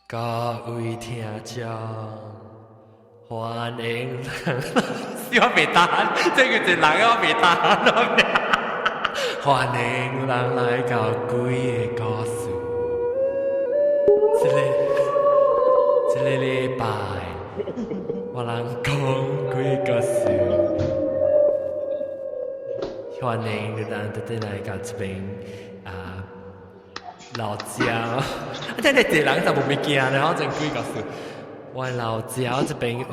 各位听众，欢迎我未打，即係佢隻人我未打咯。歡迎人來到鬼嘅故事。這個禮拜，我人講鬼故事。歡迎你哋特登來到這邊老椒，即係你哋人就冇物件，然後真鬼故事。我老椒這邊有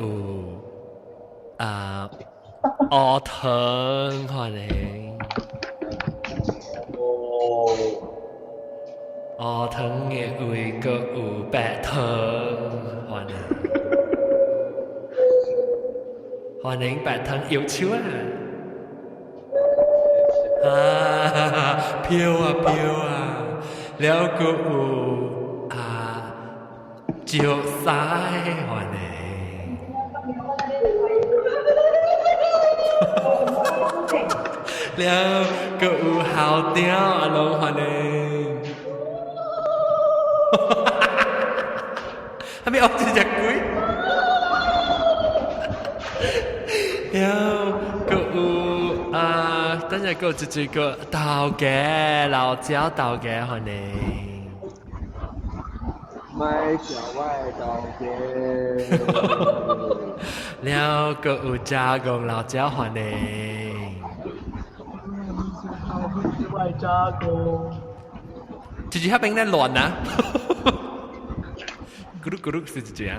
烏藤，歡迎。烏藤嘅位個有白藤，歡迎。歡迎白藤搖手飄啊飄啊！了個有招曬歡迎，了個有校調阿龍歡迎，係咪惡住隻鬼？了個有等陣個一個豆嘅老椒豆嘅歡迎。買小外豆嘅，了個有加工老椒歡迎。外加工，姐姐那邊在亂啊！咕嚕咕嚕是姐姐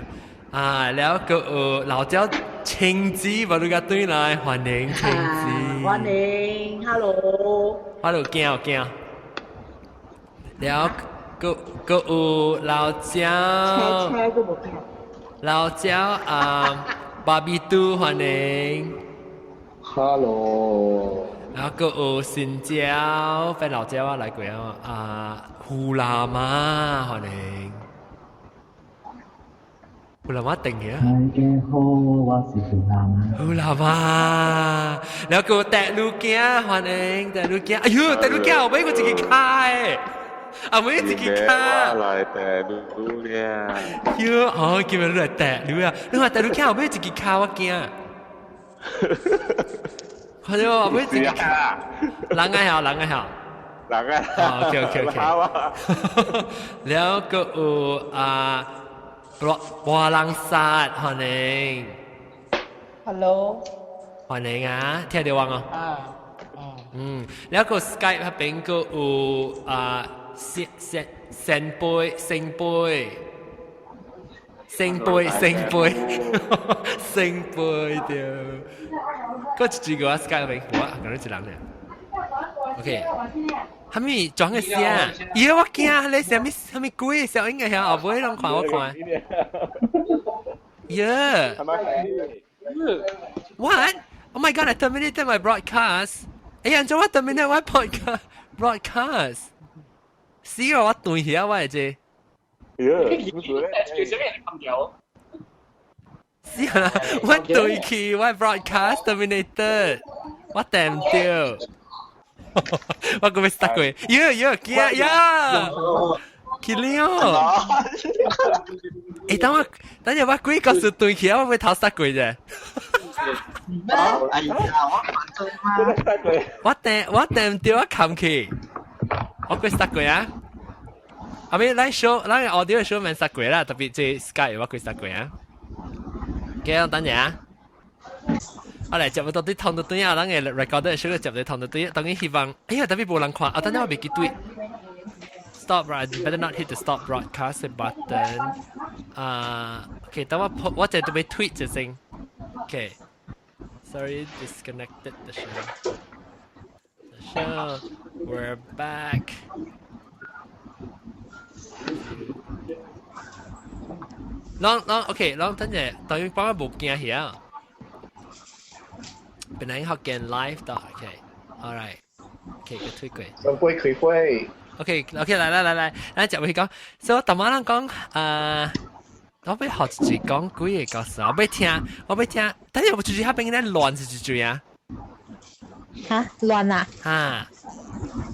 啊！了個有老椒青子，把你個對來歡迎青子。歡迎 ，hello。hello，驚。了個有老椒，老椒巴比杜歡迎。hello。然後個有新椒，非老椒來過胡辣媽歡迎。胡辣媽定嘅。大家好，我是胡辣媽。胡辣媽，然後個帶路鏡歡迎帶路鏡，哎呦帶路鏡，我俾佢自己開，我俾自己開。來帶路鏡。喲，哦，叫佢嚟帶路啊！你話帶路鏡，我俾自己開我驚。係喎，我俾自己開。冷嘅好，冷嘅好。冷嘅。OK。然後個有華冷沙歡迎。Hello。歡迎啊，聽到我แล้วก็ Skype 嗰邊ก็聖杯เดียวก็จะ個 Skype 嗰邊我講咗一人咧 OK 係咪裝嘅聲咦我驚你係咪鬼小英嘅聲後尾攏看我看耶 What? Oh my god, I terminated my broadcast. 哎呀，做乜 terminate 我 broadcast？ 死我斷起我嘅啫。死啦！我斷起我 broadcast terminated。我訂掉。我個咩 stuck 過？驚呀！Kilio。誒，等陣我鬼告訴斷起我會頭 stuck 過啫。哎呀，我犯罪嗎？我訂掉一冚去，我佢 stuck 過啊！後尾嚟 show，嗱我哋 show 咪 stuck 過啦，特別即 Skype 我佢 stuck 過啊。嘅等陣啊，我嚟接到啲痛到對啊，嗱嘅 record show 接到痛到對，當然希望，哎呀特別冇人看，等陣我未記對。Stop! I better not hit the stop broadcast button. Okay, 等我就準備 tweet 就先。Okay. Sorry, disconnected the show. We're back. Okay, 等陣，等於幫我冇驚嚇。本來學見 live 的 ，OK, alright, OK, 個推過。上杯開會。OK，來，接回講。所以我頭晚人講，我俾學住講鬼嘅故事，我俾聽。等陣我住喺邊咧亂住啊！嚇亂啊！嚇，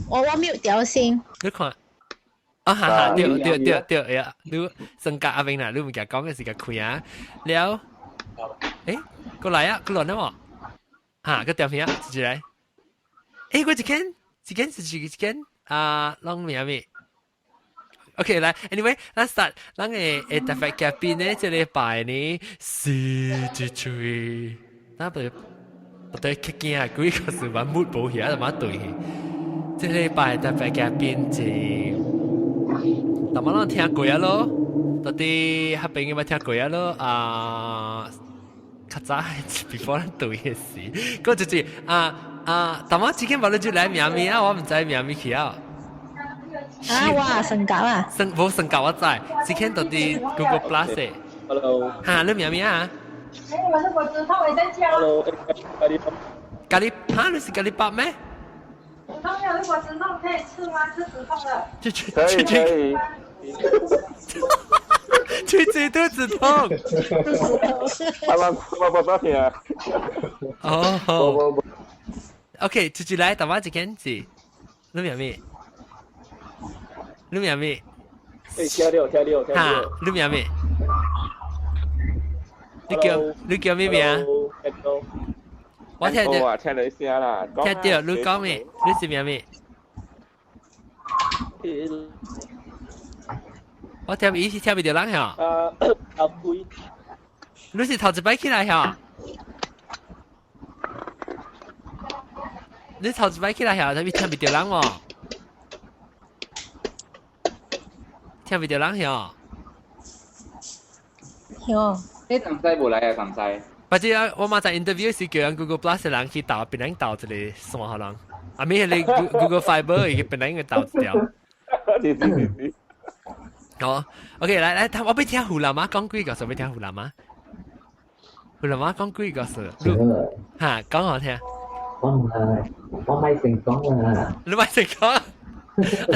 我 mute 掉先。你看，啊哈哈，對呀，你性格阿明嗱，你唔夾講嘅時間開啊，了，誒，過來啊，過來呢喎，嚇，個條片啊，接住嚟，誒，我一間啊，啷咩咩 ？OK，來，anyway，咱 start，咱嘅特別嘉賓呢，這禮拜呢，CG3，那不對，傾見啊，幾個是玩 mood 保險啊，嘛對，這禮拜特別嘉賓就。但係我聽過啊咯，到底黑邊嘅咪聽過啊咯啊，較早 before 咱對嘅事，嗰就是但我之前冇你就來苗咪啊，我唔知苗咪去啊。啊哇，性格啊！冇性格我知，之前到底 Google Plus 嘅。Hello。嚇，你苗咪啊？我是果汁痛，我在家。Hello，咖喱嚇，你是咖喱包咩？他们有的果汁痛可以吃吗？吃止痛的。可以。去肚子痛。我聽啊。哦。OK， 直接來，大媽一件事，你苗咪？你苗咪？聽六。嚇，你苗咪？你叫咩名啊？我聽到，聽到聲啦。聽到你講咩？你是咩咩？我聽伊是聽唔到人呀。阿貴。你是頭一擺起來呀？你頭一擺起來呀？但係聽唔到人喎。聽唔到人呀？有。你站西冇嚟啊？站西。或者我嘛在 interview 時叫人 Google Plus 嘅人去導，別人導一個線可能，啊咪係你 Google Fiber 已經別人嘅導一條。好 ，OK， 來，我俾聽湖南話講幾個數，俾聽湖南話。湖南話講幾個數？嚇，講我聽。我咪成功啦。你咪成功？啊，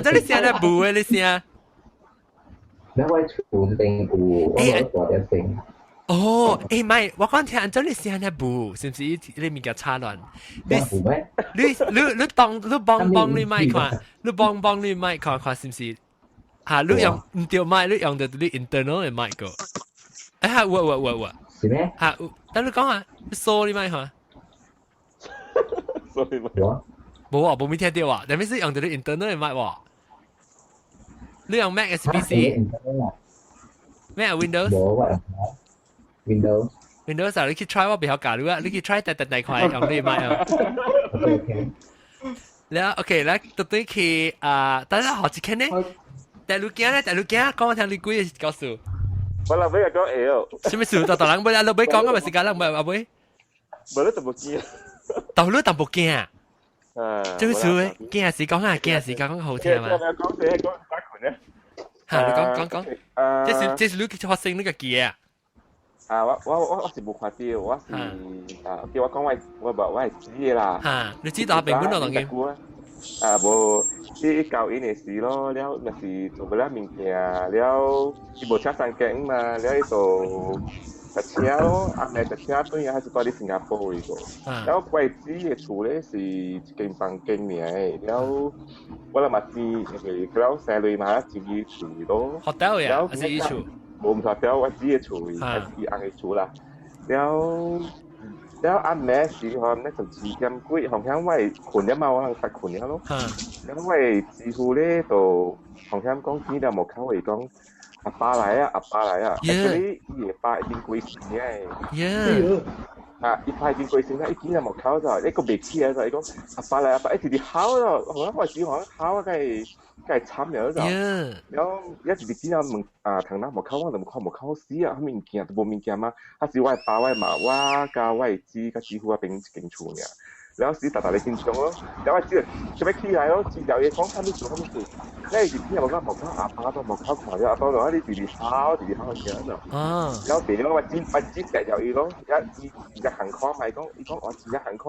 這你聲咧補嘅，你聲。你可以傳定補，我攞過一聲。哦，誒唔係，我講聽安怎你聲咧補，是唔是你物件差亂？你幫你麥看，你幫你麥看是唔是？嚇，你用唔對麥，你用的你 internal 嘅麥個。誒嚇，我。是咩？嚇，等你講下，你掃你麥看。掃你麥。冇啊，冇咩聽到啊，但係是用的你 internal 嘅麥喎。你用 Mac 嘅 PC？Mac Windows？冇Windows。Windows 啊，你去 try 我比較假如啊，你去 try 大塊用你麥啊。OK。แล้วโอเคแล้วตัวนี้คือตอนแรกหอจิเคนเนี่ยแต่ลูกแก้講我聽你估嘅告訴我諗俾人講什麼事到人冇你俾講嘅咪時間啦唔係阿妹冇得就冇見到你但冇驚啊最少嘅驚時講啊驚時講好聽嘛嚇你講這是你發生呢個嘢啊我是冇看到，我是叫我講我話我係知嘅啦。嚇，你知道邊本度當嘅？無啲教演嘅事咯，了咪是做不了物件，了伊無車上鏡嘛，了伊就搭車咯，咪搭車對啊，還是到啲新加坡嗰個。了貴子嘅厝咧是一間房間嘅，了我諗嘛知，佢了細類嘛自己住咯。hotel 呀，還是住？我唔錯，我自己厝，係自己硬嘅厝啦。แล้วอันแม่สีหอมเนี่ยจะจีกันกุ้ยของแค่ว่าขุนเนี่ยมาว่าตัดขุนเนี่ยลูกแล้วว่าจีฮูเล่ตัวของแค่ก้องที่เราหมกเข้าไอ้ก้องอัปปาไหลอ่ะอัปปาไหลอ่ะไอ้ตัวนี้เหยียบปลาจิงกุยสิเนี่ยอีพายจิงกุยสิเนี่ยไอ้ที่เราหมกเข้า就一個別氣啊就係講อัปปาไหลอัปปาไอ้ที่烤就ของ我สีหอม烤梗係慘咗就แล้ว一時啲人問ทางนั้นหมกเข้าว่า就หมกเข้า死啊เขามี件ตัวบ่มี件嘛他是ว่าปลาว่ามาว่า加ว่าจีก็จีฮูว่าเป็น勁處เนี่ยแล้วสีตัด嚟見場咯แล้วว่าจี就咩起來咯จี有嘢講他們做呢啲啲人話หมกเข้า阿爸都หมกเข้า狂咗阿爸就喺啲地烤嘅就แล้วเดี๋ยวว่าจี石有嘢咯一行康咪講我自己行康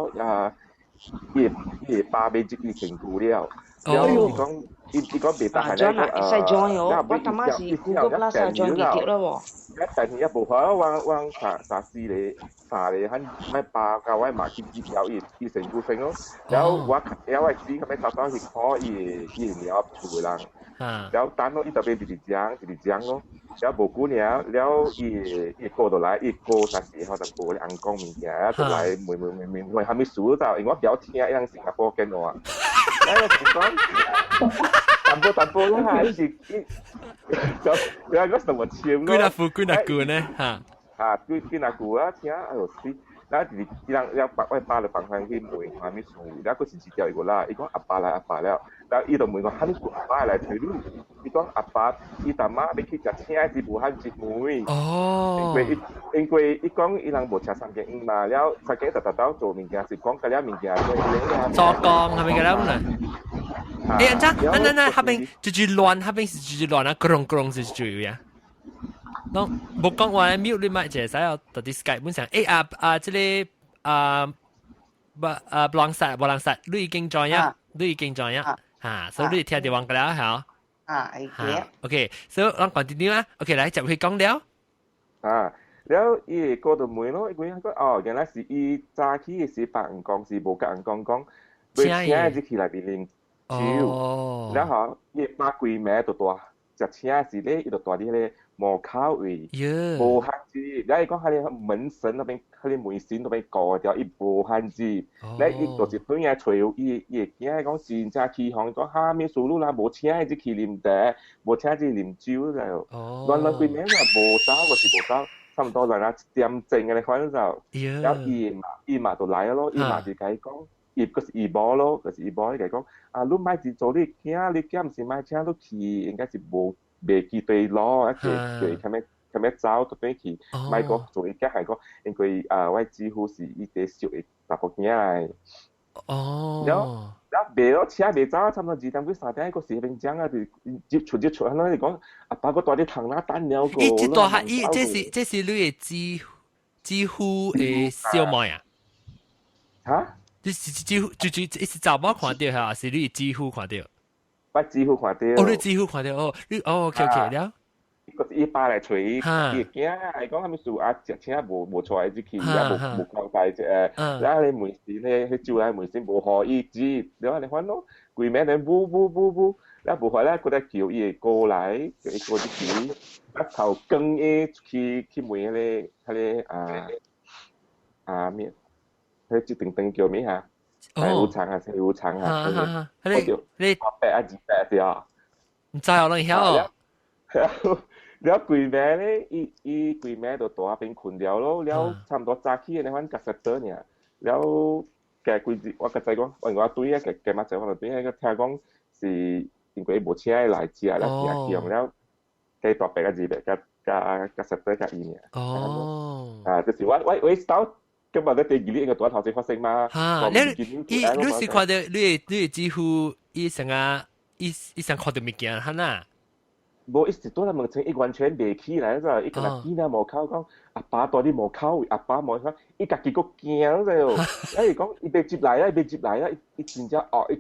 夜巴俾自己勁固了แล้วอี講未得閒咧，細 join 咗，我他媽是 Google Plus 細 join 幾條啦喎。一第二一部可往查你喺咩霸價位買幾條而成股性咯，แล้วว่าแล้วไอ้ที่เขาไม่ตัดต้องคือเพราะอีเนี่ยถูกแล้วแล้วตามโน้อีตะเป็นดีจังเนาะแล้วบุกูเนี่ยแล้วอีโกตัวไรอีโกสักสีเขาตะโกเลยอังกงมีเนี่ยตัวไรมวยทำไม่สู้แต่อีกว่าเดี๋ยวเที่ยยังสิงคโปร์กันเนาะแล้วถึงตอน淡薄啦嚇，呢時就有嗰時我簽咯。居那夫呢嚇？居那夫啊，聽哎呦死！แล้วทีนี้เราปักไว้ปลาหรือปักทางที่มวยมาไม่สูงแล้วก็สิ่งที่เดียวอีกแล้วอีกก็อัปปาแล้วอีตัวมวยก็หันกูอัปปาอะไรเธอรู้อีก็อัปปาอีตามาไปคิดจะเที่ยที่บูฮันจิตมวย因為一講伊人無車三件嘛，แล้ว快幾特到做物件是講嗰啲物件對做工係咪㗎啦？哎，那下邊就是亂，下邊是就是亂啊，กรง是主要呀。儂無講話，mute 你咪就係使有特啲 Skype 本上，即係บลังสัต你已經 join 啊，你已經 join 啊，所以你聽到講㗎啦，係啊，OK，所以我講啲點啊 ，OK，嚟就去講了。แล้วอีก็ตัวมวยเนาะอีกอย่างก็อย่างนั้นสิอีจ้าขี้สิปากอังกองสิโบกอังกองเวทีจะขี่嚟เป็นลิงชิวแล้วเหรออีปากกุยแม่ตัวจะเชี่ยสิเลยอีตัวนี้เลยหมอข้าวอีโบฮันจีแล้วอีกก็เขาเรียกเหมือน神那邊เขาเรียก門神那邊搞掉อีโบฮันจีแล้วอีตัวจิตตัว嘢除อี嘢講是จ้าขี้行講哈咩數路啦冇車只ขี่ลิมแต่冇車只ลิมจิ้วแล้ว亂กุยแม่就冇走個是冇走。差唔多啦，掂正嘅你可能就有二麻就嚟咯，二麻就計講，二個是二波咯，個是二波你計講，你買字做你驚唔是買車都騎，應該是冇未騎對咯，一隻佢咩走都俾騎，買個做而家係個，因為我幾乎是一隻小嘅大個驚嚟。แล้วเบลเชียเบลจ้าทำตัวจีตังกุศลได้ก็เสียเป็นจังอ่ะจิบฉุดนั่นเลยก็ปาก็ตัวที่ทางหน้าตั้นเนี้ยก็อีตัวฮะอี这是你嘅幾乎嘅小妹啊？ฮะ這是幾乎就是查某看到嚇，是你幾乎看到？不幾乎看到。你幾乎看到你OK 了。ก็อีปลาอะไรช่วยอีกเนี่ยไอ้ก็ทำให้สูอาเชี่ยบ่ช่วยจิขี่แล้วบ่เข้าไปแล้วอะไรมือสีเนี่ยให้จูอะไรมือสีบ่หออีจีเดี๋ยวอะไรฟันเนาะกุยแม่เนี่ยบูแล้วบ่หอแล้วก็ได้เกี่ยวอีโกไหลเกี่ยวอีโกจิขี่แล้วเขากึ่งขี่มือเลยอะไรเมียเฮ้ยจิตึงเกี่ยวมั้ยฮะใส่หูช้างใส่หูช้าง你แปะจีแปะเดียว唔知我諗曉แล้วกุยแม่เนี่ยอีกุยแม่ตัวเป็นคนเดียวแล้วทำตัวจากที่ในวันกัสเตอร์เนี่ยแล้วแกกุยว่ากระจายก็ว่าตุ้ยแกมาจากว่าตุ้ยก็แทนก็是因為冇車嚟接啦，用แล้วแกตัวไปก็จีแบบกัสเตอร์กับอีเนี่ย就是我到今日咧第二年個ตัว頭先發生嘛，你是看到你幾乎伊成看到物件哈呐？冇一時多啦，目前一完全未起來咗，一個人見啊冇口講，阿爸多啲冇口，阿爸冇講，一家己個驚咗，因為講伊被接來啦，一真正惡，你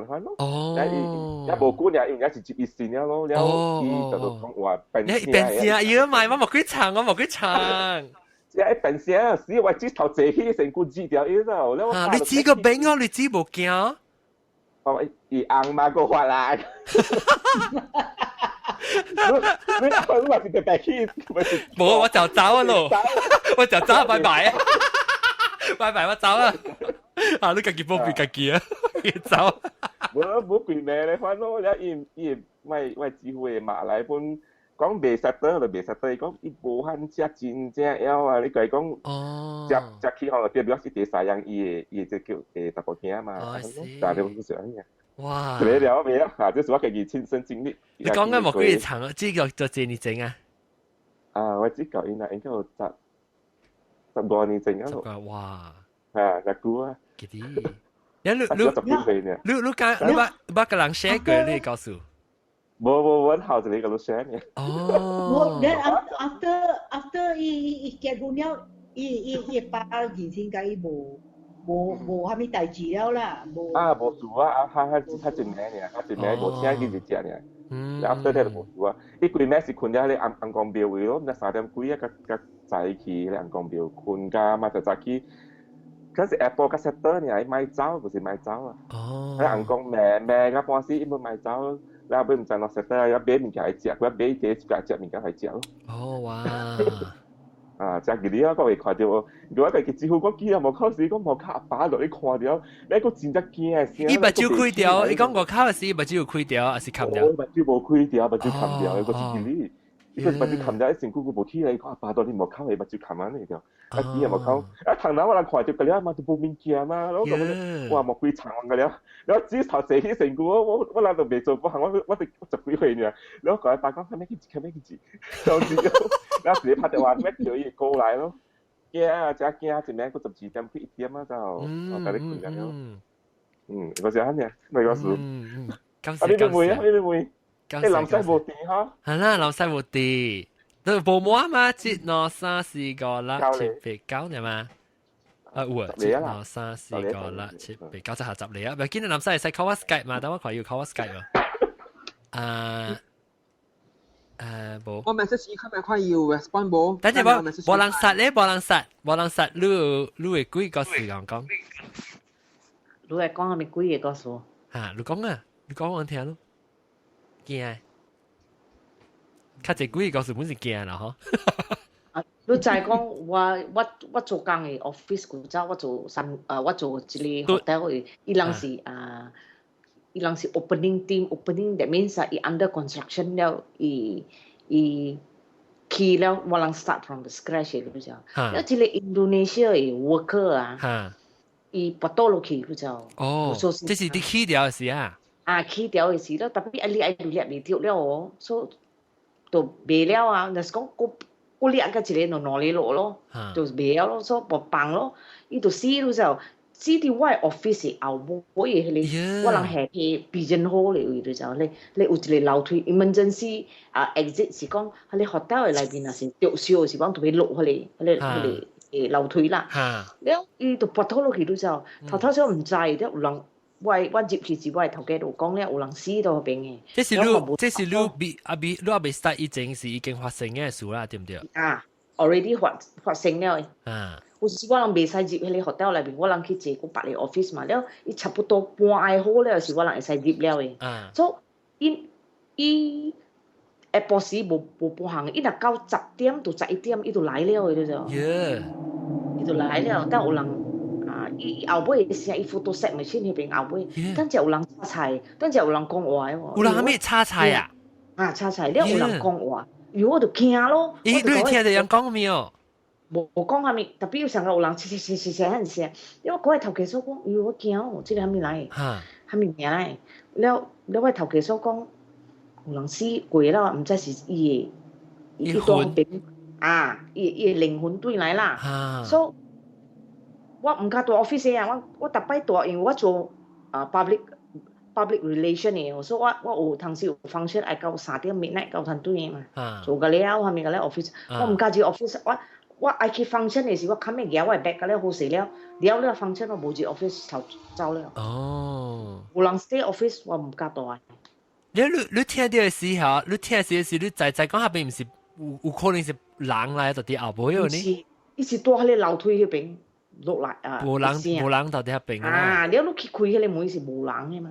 看咯，一無管呀，人家是接一線呀咯，然後伊就講話笨聲，要買我冇幾長，一笨聲，死我指頭借起成個字條嘢咗，你知個病哦，你知冇驚？伊硬嘛個話來。你話是個白氣，冇我就走啊咯，我就走，拜拜啊，拜拜，我走啊，你自己保庇自己啊，走。冇鬼咩咧，反正แล้ว伊ไม่機會馬來本講未實得就未實得，講伊無限只真正要啊，你講只氣候就表示第三樣伊就叫大個聽嘛，但係你唔想嘅。哇！你了未啊？這是我自己親身經歷。你講緊冇幾長啊？這個就借你整啊？我知舊年應該有10多年整啊咯。哇！嗱估啊！幾啲？你把個人 share 佢，你告訴。冇好就你個 share 嘅。哦。Then after 伊結婚了，伊把件錢解冇。無蝦米代志了啦，無無事啊，他一暝爾，他一暝無請佢日食爾。after that 就無事啊，伊規暝是困了喺紅光廟位咯，3點幾啊，甲早起喺紅光廟困甲嘛，就早起。嗰時 Apple 甲 Setter 爾，伊買走，唔是買走啊。喺紅光咩甲半時，伊要買走。แล้วเบิ่งจันทร์เสร็จแล้วเบสมีการเจียกว่าเบสเจสการเจียมีการให้เจีย哇即係嗰啲我會看到如果佢幾乎我見有冇考試，我冇考阿爸落去看到你個真得驚先伊目睭開掉伊講我考試目睭有開掉還是冚掉目睭冇開掉目睭冚掉個是嗰啲伊個目睭冚掉一成姑姑冇起嚟講阿爸到底冇考你目睭冚緊嚟條啊啲有冇考啊頭腦我哋看到佢咧嘛都冇面見嘛แล้วก็ว่า冇幾長嘅了แล้ว只頭寫起成個我諗到未做過行我哋十幾歲呢แล้วก็大講係咩字就知แล้ว時拍電話咩叫嘢過嚟咯驚啊只驚一名個12點佢1點啊就我哋困緊咯嗰時啱嘅咪嗰時啊你哋會你南西無地嚇係啦南西無地都無滿嘛1 2 3 4 5 6 7 8 9呢嘛有啊1 2 3 4 5 6 7 8 9 10下集嚟啊咪見你南西係使 call 我 Skype 嘛等我看要 call 我 Skype 喎無我 message 伊看要 respond 無等陣無人殺咧無人殺你會幾個時間講你係講係咪幾個數你講我聽咯驚較濟幾個時本是驚啦嗬你就係講我做工嘅 office 嗰陣我做一個 hotel 嘅伊人是 opening team opening that means 伊 under construction 了伊起了我人 start from the scratch 嘅你知道了一個 Indonesia 嘅 worker 啊伊拔刀落去你知道這是你起掉嘅事起掉嘅事咯特別你愛掠嚟掉了所以就賣了啊就是講我掠個一個攞嚟落咯就賣了咯所以無幫咯伊就死了就死啲我嘅 office 後尾嘢你我人下去 vision hall 嚟你就你有一個樓梯 emergency exit 是講喺你 hotel 嘅裏邊啊是掉燒是講特別落去你樓梯啦แล้ว伊就拔刀落去你就頭先唔知咧有人我接住是我頭家度講咧有人死到嗰邊嘅這是你未 start 以前是已經發生嘅事啦對唔對already 發生了有時我人未使接喺你 hotel 裏邊我人去借個白嚟 office 嘛了伊差不多半好了時我人會使接了嘅所以伊下晡時無半行伊若到10點到11點伊就來了嘅就伊就來了但有人伊後尾嘅時候伊 photo set machine 迄邊後尾等陣有人插菜等陣有人講話喎有人係咩插菜啊插菜了有人講話如果我就驚咯你聽到人講咩哦無講下面特別有上個有人切很聲因為嗰個頭家所講我驚哦這個係咪來係咪名來了我頭家所講有人死過了唔知是伊當兵伊靈魂對來啦所以我唔敢做 office 啊！我特別做，因為我做public relation 嘅，所以我有當時有 function 係到3點 midnight 到團隊嘅嘛，做個了係咪個咧 office？我唔敢做 office，我愛去 function 嘅時，我冚咩嘢我係 back 個咧好勢了function 我冇做 office 走了。有人 stay office 我唔敢做啊！你聽到嘅時候，你在講下邊唔是有可能是人嚟到啲後背嗰啲？伊是住喺你樓梯嗰邊。落來無人到底喺邊你去開迄個門是無人嘅嘛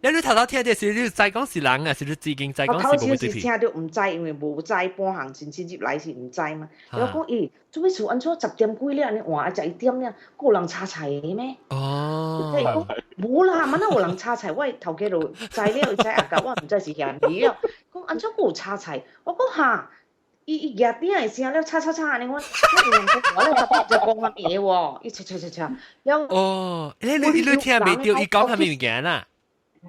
你頭頭聽到是你再講是人啊是你自己再講是無對片聽到唔知因為無知半行前接來是唔知嘛你講做咩事按錯10點幾咧你話11點咧有人插菜嘅咩即係講冇啦乜都有人插菜我頭家度知咧知阿甲我唔知是人嚟啊講按錯有插菜我講嚇伊夾啲係先，你叉你我咧特別就講乜嘢喎？伊叉，你聽未到伊講係咩物件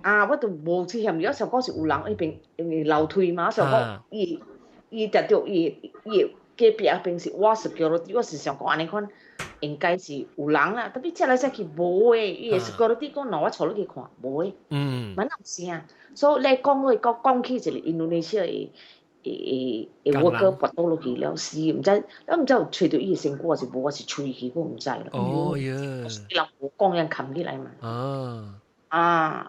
啊？我就無聽有時候嗰時有人嗰邊樓梯嘛，時候講伊特到伊隔壁嗰邊是我security，我是想講安尼看應該是有人啦，特別隻來隻去無誒，伊個 security 講嗱我坐落去看無誒，乜唔聲，所以你講起一個Indonesia worker 拔到落去了死，唔知有吹到伊嘅成果是無，我是吹去，我唔知啦。哦呀，人無講人冚起來嘛。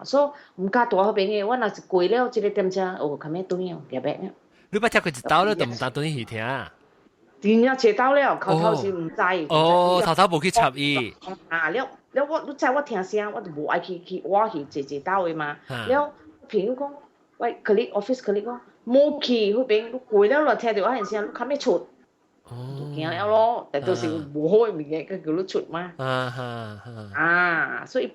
所以唔加大嗰邊嘅，我若是過了即個點車，冚咩對啊，夾白啊。你捌聽過一刀了，都唔當對去聽。電影切到了，頭是唔知。頭無去插伊。你知我聽聲，我就無愛去挖去一刀嘅嘛。了，朋友講，喂，office colleague 講，冇去嗰邊，你過了聽到嗰陣聲，你冚咩出？驚了咯，但都是無好嘅物件，佢叫你出嘛。所以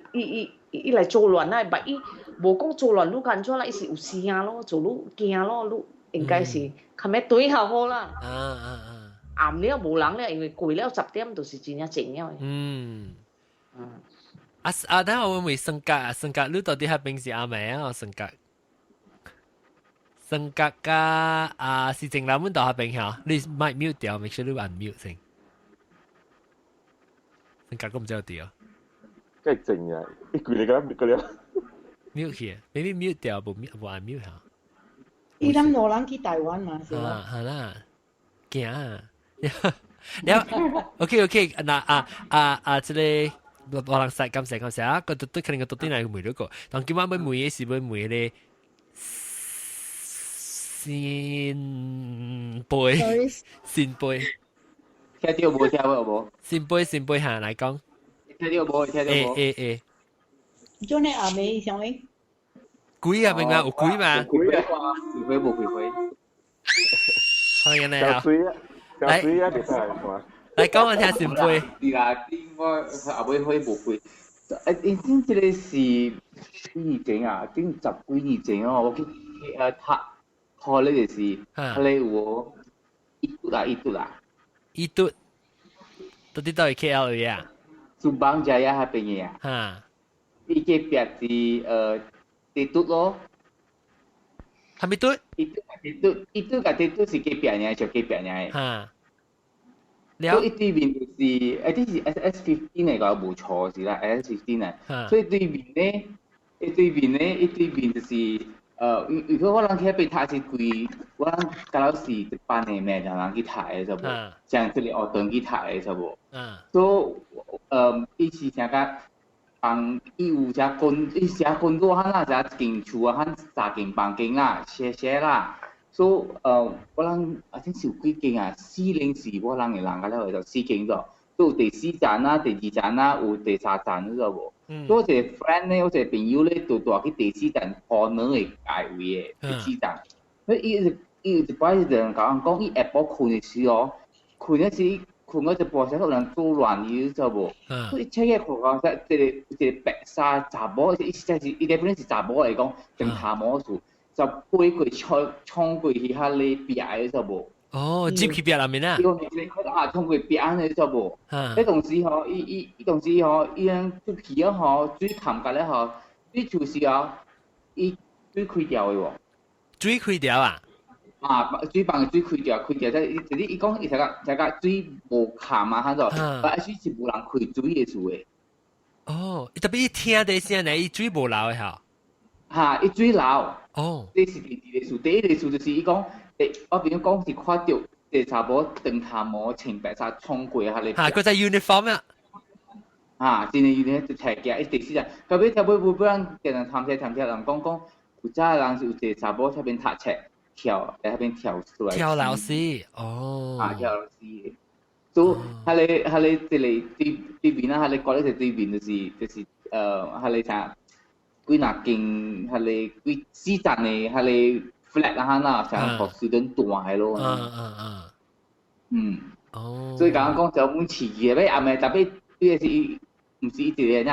伊來做亂啦，但伊無講做亂，你感覺啦，伊是有聲咯，做你驚咯，你應該是冚咩對下好啦。暗了無人了，因為過了10點就是真正靜了。等下我會升格啊，升格你到底係平時阿妹啊，升格㗎是正南門度下邊嚇，你咪 mute 掉 ，make sure 你 unmute 先。升格咁唔知有掉。梗係靜啊！一句你講個了。mute 去 ，maybe mute 掉，無 unmute 嚇。伊諗攞人去台灣嘛，是嘛？係啦，驚啊！แล้วโอเคนะ即係我諗曬咁成啊，個都可能個到底係每一個，但今晚每嘢是每咧先輩，聽到冇？聽到冇？先輩下嚟講，聽到冇？聽到冇？做你阿妹想咩？鬼啊，明啊，有鬼嘛？鬼啊，鬼會冇鬼？係咪咁啊？嚟，嚟講我聽先輩。是啦，我阿妹可以冇鬼。已經這個是幾年前啊，已經10幾年前哦，我去睇呢個是，係你我一嘟啦，到底到底 KL 嘅啊？Subang Jaya 嗰邊嘅啊。伊個壁是地嘟咯。係咪嘟？一嘟個地嘟是個壁呢，就個壁呢。所以對面就是啲是 SS15嚟個冇錯是啦 ，SS15啊。所以對面就是如果我人去嗰邊睇是貴，我人假如是一般嘅咩人去睇嘅啫噃，像這裡學堂去睇嘅啫噃。所以伊是成個伊有只伊只工作喊啦，只間厝啊，喊3間房間啦，寫啦。所以我人真是有幾間啊，404我人嘅人家咧就4間咗，都有第4站啦、第2站啦，有第3站咗喎。所以我一個 friend 咧，我一個朋友咧，就帶去第4站可能嘅界位嘅第4站。所以伊有一擺就人講，伊下晡困嘅時候，困嗰一半時可能做亂嘢咗喎。所以車嘅看講，一個白紗查某，伊真係伊個本來是查某嚟講，正下摸數。就飛過衝過去下你壁嘅就無。接去壁入面啊？因為你佢衝過壁嘅就無。迄當時吼，伊當時吼，伊樣出去啊吼，水冚隔咧吼，水出時候，伊水開掉嘅喎。水開掉啊？水幫水開掉，即係伊講伊成個水無冚啊，喺度，但係水是無人開水嘅事嘅。特別伊聽啲聲咧，伊水無流嘅嚇。伊水流。這是第二個數，第一個數就是伊講，我邊講是看到第查某長頭毛穿白紗衝過下你。佢就 uniform 啊！真係 uniform 就齊嘅，第4站，後尾不人叫人談人講，有早人是有第查某喺邊讀冊跳，喺邊跳出來。跳樓師，跳樓師。所以係你對面啦，係你講呢隻對面就是係你睇。幾若間係你幾4站嘅係你 flat 啦啦，成個樹墩大嘅咯。所以講就滿刺激嘅，阿咪特別呢個是唔是一個人，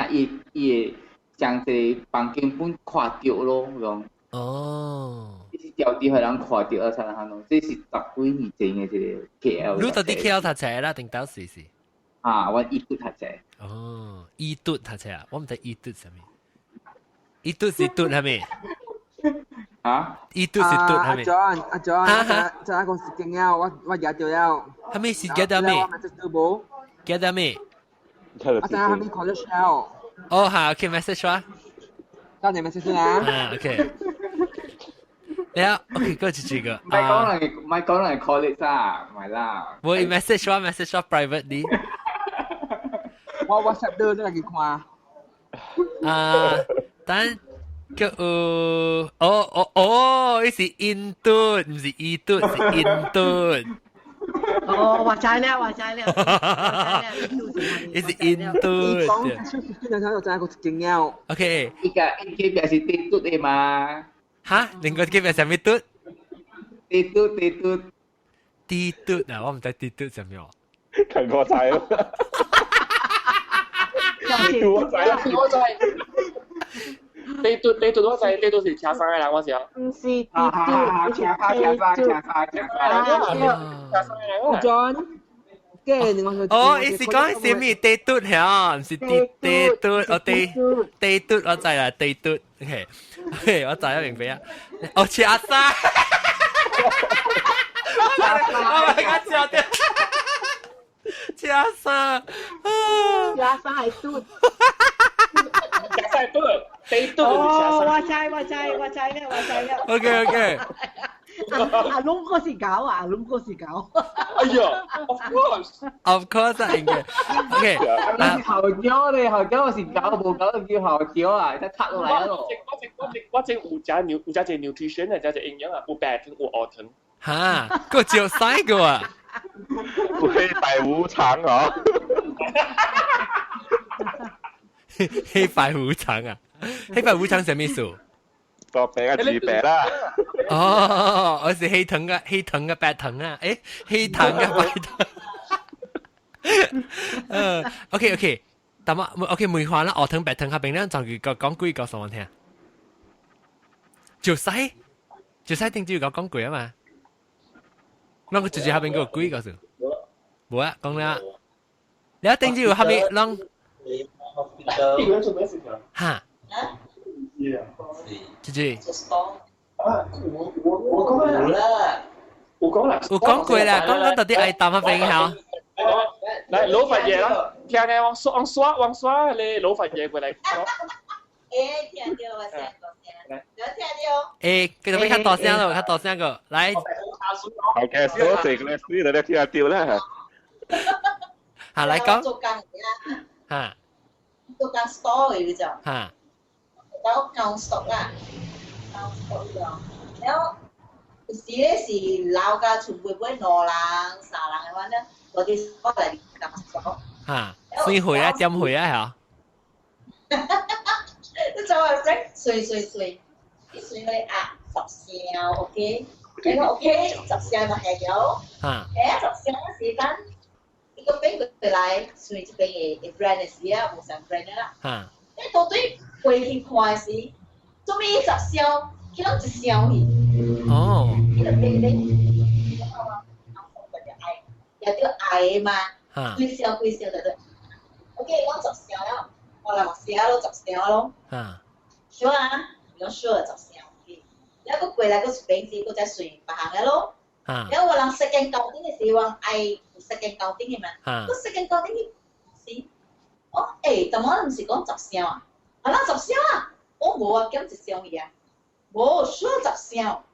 伊將這房間本看到咯咁。伊是調啲係人看到啊，才能咯。這是10幾年前嘅這個 KL。你到底 KL 讀冊啦，定到時？我一嘟讀冊。一嘟讀冊啊，我唔知一嘟係咩。一嘟是嘟係咪？一嘟是嘟係咪？阿 John，就一個時間了，我日掉了。係咪時間到咩？幾到咩？阿仔係咪 college 了？好 ，OK，message 啊。當你 message 啦。OK。了 ，OK，過住個。唔係講人 college 啊，唔係啦。我 message 我 message 我 private 啲。我 WhatsApp 都真係幾誇。但個呢是印度，唔是印度，是印度。哦，話齋咧，呢是印度。講出邊兩條就係個勁nhau。OK。依家表示地嘟嘅嘛。嚇？另外嘅表示咩嘟？地嘟。地嘟啊！我唔知地嘟係咩。近個仔咯。我就係地嘟我就係地嘟是車生嘅人，我時候。唔是地嘟，John，跟住另外哦，你是講係咩地嘟係唔是地嘟？我地嘟我知啦，地嘟。OK， 我知啦，明白啊。哦，車生。我講錯啲。車生，係嘟。係嘟，地嘟。哦，話齋咧。OK。阿龍嗰時搞啊，哎呀 ，of course 啊，應該。OK。後腳你後腳我是搞冇搞到叫後腳啊，一拆落嚟咯。我正有加 nutrition 啊，加營養啊，有白糖有熬糖。嚇，個照曬個啊！黑白無常哦。黑白無常啊！黑白無常係咩意思？個餅啊，字餅啦。哦，我是黑糖嘅白糖啊！誒，黑糖嘅白糖。OK， 但係 OK 梅花啦，熬糖白糖下邊咧，就講句告訴我聽。照曬定住講句啊嘛。那個直接下邊嗰個句告訴。冇啊，講啦。你一定要下邊啷？嚇？姐姐。我講過啦，講到啲愛淡下邊嚇。嚟老佛爺啦，聽往刷你老佛爺過嚟。聽到我聲，有聽到。繼續較大聲咯，較大聲個，來。好嘅，多謝你，所以你聽下掉啦。嚇，來講。做工嘅嚇。做工 store 嘅就。嚇。到工 stock 啦，工 stock 咗，然後有時咧是老家全部會兩人、三人嘅話咧，嗰啲我嚟工 stock。嚇，水會啊，點會啊嚇？你做啊整水，啲水我哋壓10箱 ，OK， 你講 OK， 10箱就係咗。嚇。10箱嘅時間，呢個邊佢嚟水這邊嘅 brand 嘅時啊，冇上 brand 啦。嚇。你到底回去看時，做咩10箱，佢諗1箱去？哦。呢個邊有啲矮嘛，幾箱就得。OK， 講10箱啦，我嚟10箱咯，10箱咯。sure 啊，講 sure 10箱。然後佢過來個平時佢再隨別行嘅咯。然後我諗食緊舊啲嘅時，我愛食緊舊啲嘅嘛。佢食緊舊啲嘅時。哦，但我唔是講10箱啊，啊，10箱啊，我冇啊，減1箱嘢啊，冇，sure 10箱，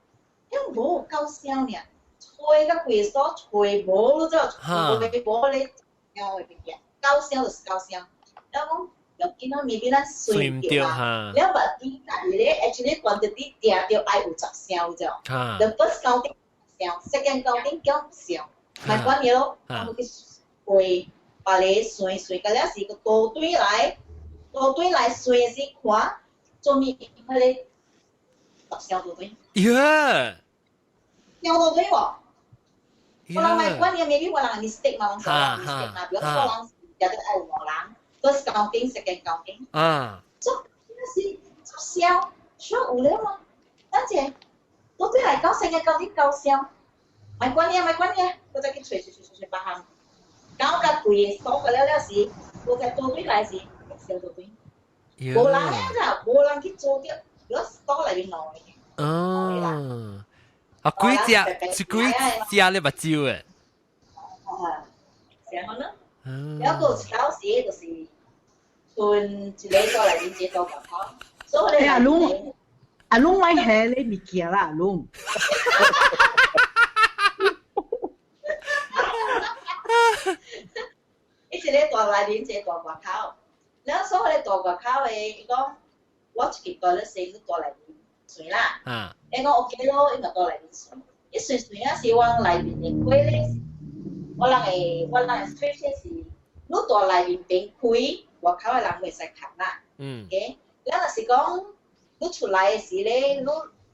因冇9箱呢，吹個貴數，吹冇咯，就吹冇你箱嘅嘢，9箱就是9箱，然後講又見到未必咱隨掉啊，然後把啲價咧 actually quantity 定掉愛有10箱就，the first counting 10箱 ，second counting 減1箱，咪關嘢咯，我去吹。把你算個了是個倒堆來算是看，做咩佢哋10箱倒堆？呀！箱倒堆喎，我人買關鍵未必我人 mistake 嘛，我人 mistake 嘛，比如說我人有啲愛我人 first counting second counting，做咩是10箱，需要有了嘛？而且倒堆來講second counting 9箱，買關鍵，我再去吹把行。搞個貴嘅數個了時，我再做對來時，少做對。冇人咧就冇人去做啲，如果數嚟邊攞嘅。哦，啊幾隻你目睭誒？成個呢？有個搞時就是存一個數嚟邊接到個口，所以你阿龍咪係你物件啦，阿龍。一個咧大內面，一個大外口。然後所謂嘅大外口嘅，伊講我一個咧洗咗大內面水啦。伊講 OK 咯，伊個大內面水。一水水啊，是往內面嘅開咧，我人會 straight 是，你大內面邊開，外口嘅人袂使看啦。OK，然後是講你出來嘅時咧，你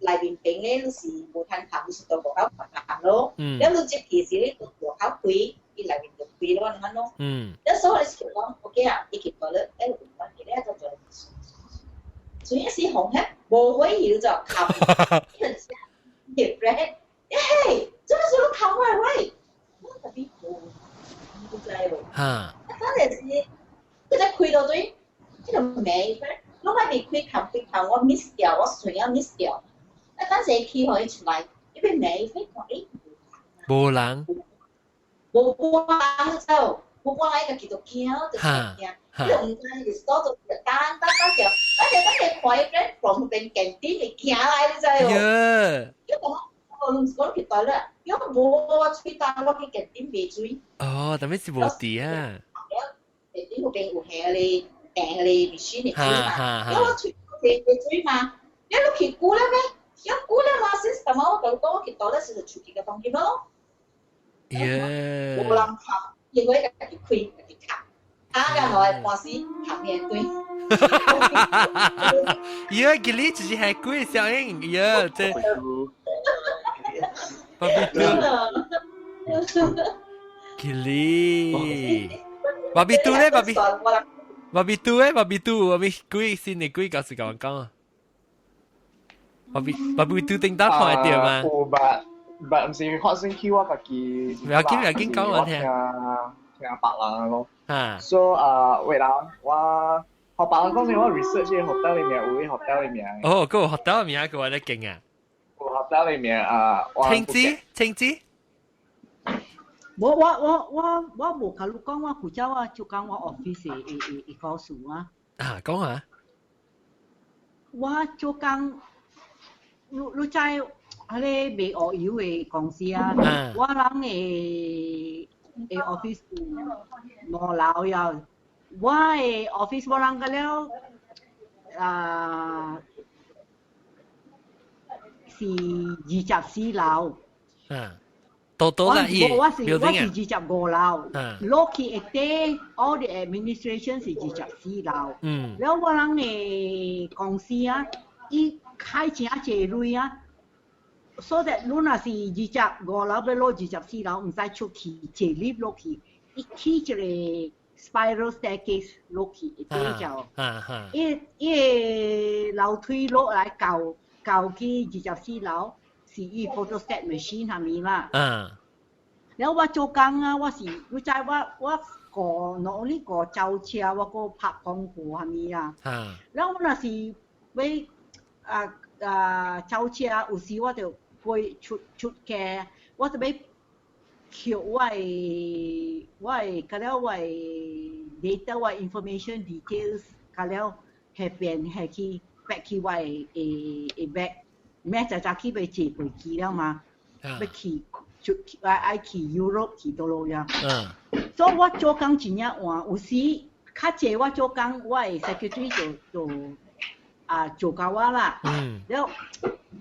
內面邊咧，你是無通看，你是大外口看咯。然後你入去時咧，外口開。伊內面就開咯，咁咯。咁所以是講 OK 啊，伊去到咧，誒，我記得就做。所以是紅黑無會搖就冚，一陣時葉咧，誒，做咩做到冚喂喂？我特別好，唔知喎。嗰陣時，佢就開到對，呢度尾咧，我咪未開冚，我 miss 掉，我水啊 miss 掉。嗰陣時佢可以出來，呢邊尾飛講誒，無人。無半人走，無半人個叫做驚，就是驚。你唔知你鎖咗單條，等看一個旁邊鏡點嚟驚來，你知喎？因為我佢對啦，因為我吹單，我去鏡點未追。哦，但係是無地啊。鏡點嗰邊有係你訂你必須嚟追嘛，因為我吹未追嘛，因為佢估啦咩？因估啦嘛，先什麼我講佢對啦，是出去嘅東西咯。冇人拍，因為個佢開佢卡，個我係半時拍面對。呀，佢呢只係貴小英，呀，這。巴比兔。佢呢？巴比兔咧，巴比兔咧，巴比兔，我咪貴先你貴，告訴我講啊。巴比兔頂到看得到嗎？唔是學生 Q 我自己，唔要緊講我聽。聽白人咯。So 為啦，我學白人講嘅我 research 嘅 hotel 裡面有啲 hotel 裡面。哦，嗰個 hotel 裡面個我都勁啊。個 hotel 裡面青枝。我冇同你講，我古早我就講我 office 嘅告訴啊。啊，講下。我就講，你知。嗰啲賣學油嘅公司啊，我人嘅 office 無樓呀，我嘅 office 我人個了是24樓，多啦依，我是25樓，落去一啲 all the administration 是24樓，แล้ว我人嘅公司啊，伊開正濟鐳啊。所以你若是25樓要落24樓，唔使出去坐 lift 落去，一起一個 spiral staircase 落去，一啲就，一樓梯落來到去24樓，是伊 photostat machine 下面啦。然後我做工啊，我是你知我個攞呢個走車，我個拍廣告下面啊。然後我若是要走車，有時我就會出嘅，我就要扣我嘅嗰了我嘅 data 我 information details 嗰了係變係去 back 去我嘅 back， 咩就去要坐飛機了嘛，要去愛去 Europe 去到咯呀。所以我做工真正換，有時較濟我做工，我嘅 secretary 就做夠我啦。了。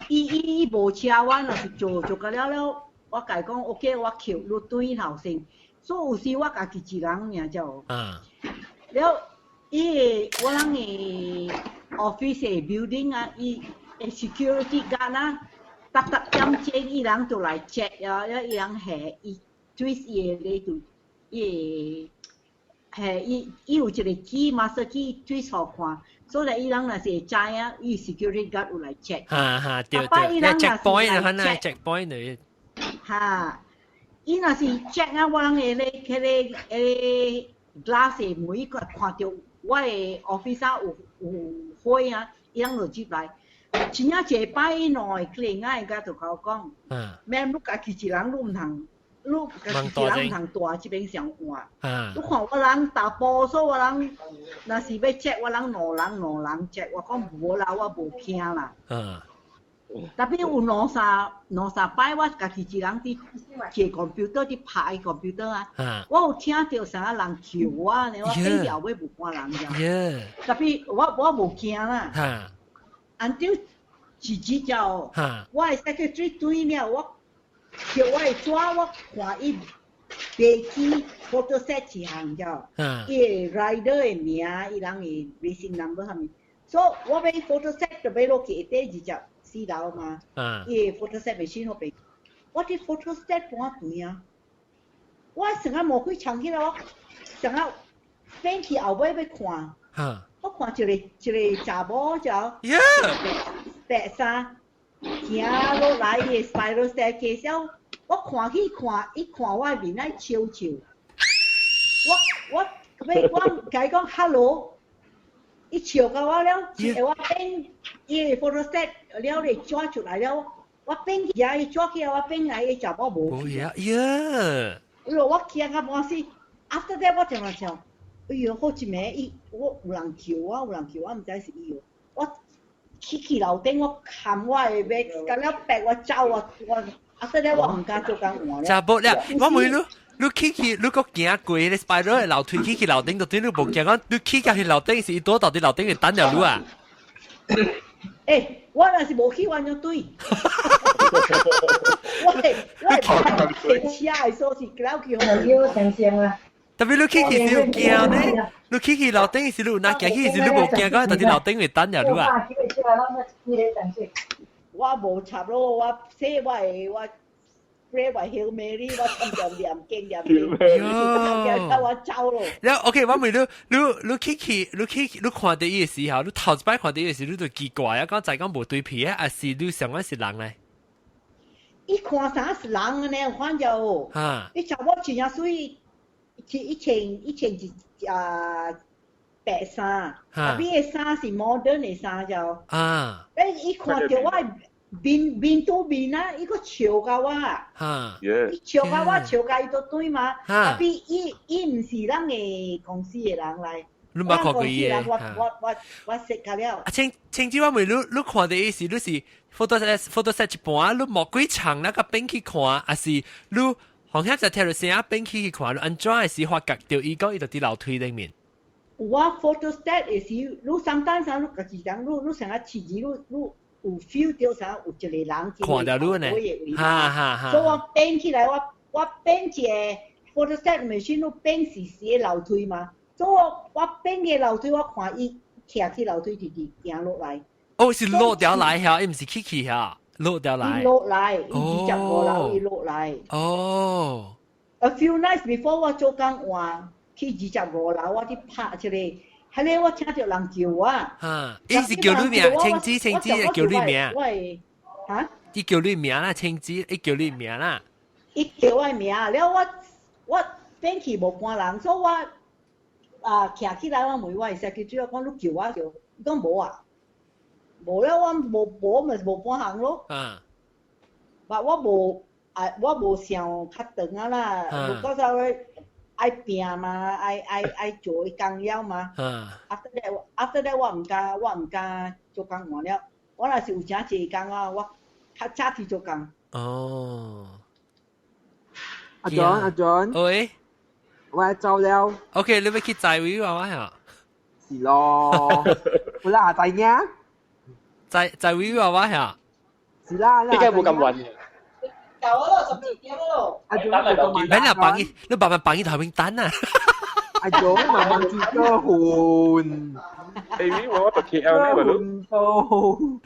伊無車，我若是做個了，我甲伊講 OK， 我扣你對頭先，所以有時我家己一人爾就。了，我人嘅 office 嘅 building 啊，伊 security guard 啊，逐點鐘伊人就來 check 啊，伊人係伊追伊個就伊有一個機 master 機追所看。所以伊人若是會知啊，伊 security guard 有來 check。對，你 check point 啊，佢係 check point 嚟。伊若是 check 啊，我人迄個 glass 嘅門個看到我嘅 office 有火啊，伊人就入來。真正一擺伊兩個 client 啊，伊家就甲我講，免你家己一人你毋通路是人通大这边上换。你看我人打波所我人，若是要 check 我人两人 check， 我讲无啦，我无惊啦。特别有两三摆，我家己一人伫摕 computer 伫拍 computer 啊。我有听到啥人求我呢，我变了尾无半人呀。特别我无惊啦。until 一日就，我的 secretary 对了，我叫我的纸，我看伊飞机 photo set 一项就，伊 rider 的名，伊人的 racing number 啥物，所以我要 photo set 就要落去第24楼嘛，伊 photo set 袂先好俾，我啲 photo set 半段啊，我成日无几长起来，我成日翻去后尾要看，我看一个查某就，白衫，行落来伊个 spiral staircase， 我看去看，伊看我面来笑笑，我甲伊讲 hello， 伊笑到我了，我变伊个 photo set 了咧抓出来了，我变去呀，伊抓起来我变来伊查某无去。我惊到半死 ，after that 我就话想，哎哟好一暝我有人叫我，我毋知是伊哦，我。去楼顶，我含我的背，咁样逼我走我after that我唔敢做工换了。查甫了，我问你去，你个行过迄个 spider 的楼梯去楼顶，到底你无惊？你去去楼顶是伊躲到底楼顶会等了你啊？我若是无去，我就对。我停车的所是搞去要成成啊！特别你去是有惊呢，你去楼顶是你有哪行去是你无惊，到底楼顶会等了你啊？我无插咯，我写我 pray 我 Hail Mary， 我念经，我走咯。然后 OK， 我问你看到伊嘅時候，你頭一擺看到伊嘅時，你就奇怪啊，講就係講無對皮啊，還是你想講是人咧？伊看啥是人呢？看就，伊查某穿下水，一件白衫，特別嘅衫是 modern 嘅衫就，伊看到我。面對面啊！伊個笑甲我，伊笑甲我，笑甲伊都對嘛。特別伊唔是咱嘅公司嘅人嚟，你冇看過伊嘅。我識佢了。青椒我問你看到伊時，你是 photo set 一半，你莫幾長那個邊去看，還是你紅黑就聽到聲啊邊去看，你安怎嘅時發覺到伊講伊就喺樓梯頂面。我 photo set 嘅時，你sometimes你家己人，你成日遲遲你。有 feel 到啥？有一個人看到你呢？所以我變起來，我變一個 photo set machine， 我變是寫樓梯嘛。所以我變個樓梯，我看伊徛去樓梯直直行落來。哦，是落掉來嚇，伊唔是起嚇，落掉來。落來，伊直接過樓，伊落來。哦。A few nights before 我做工換，去直接過樓，我去拍一個。係咧，我聽到人叫我。伊是叫你名，青枝叫你名。喂，伊叫你名啦，青枝，伊叫你名啦。伊叫我名，了我變去無半人，所以我徛起來，我問我係secretary，我講你叫我叫，伊講無啊，無了我無咪無半行咯。我無想較長啊啦，如果就。愛拼嘛，愛做工了嘛。after that 我唔敢做工換了。我若是有真濟工啊，我較早去做工。哦。阿 John， 喂，我走了。OK， 你要去載位話我呀？是咯，我啦載呀。載位話我呀？是啦，應該冇咁穩嘅。搞咯，12點咯。阿總，你慢慢放伊頭邊等啊！阿總，慢慢接個換。Baby， 我到 KL 呢個路。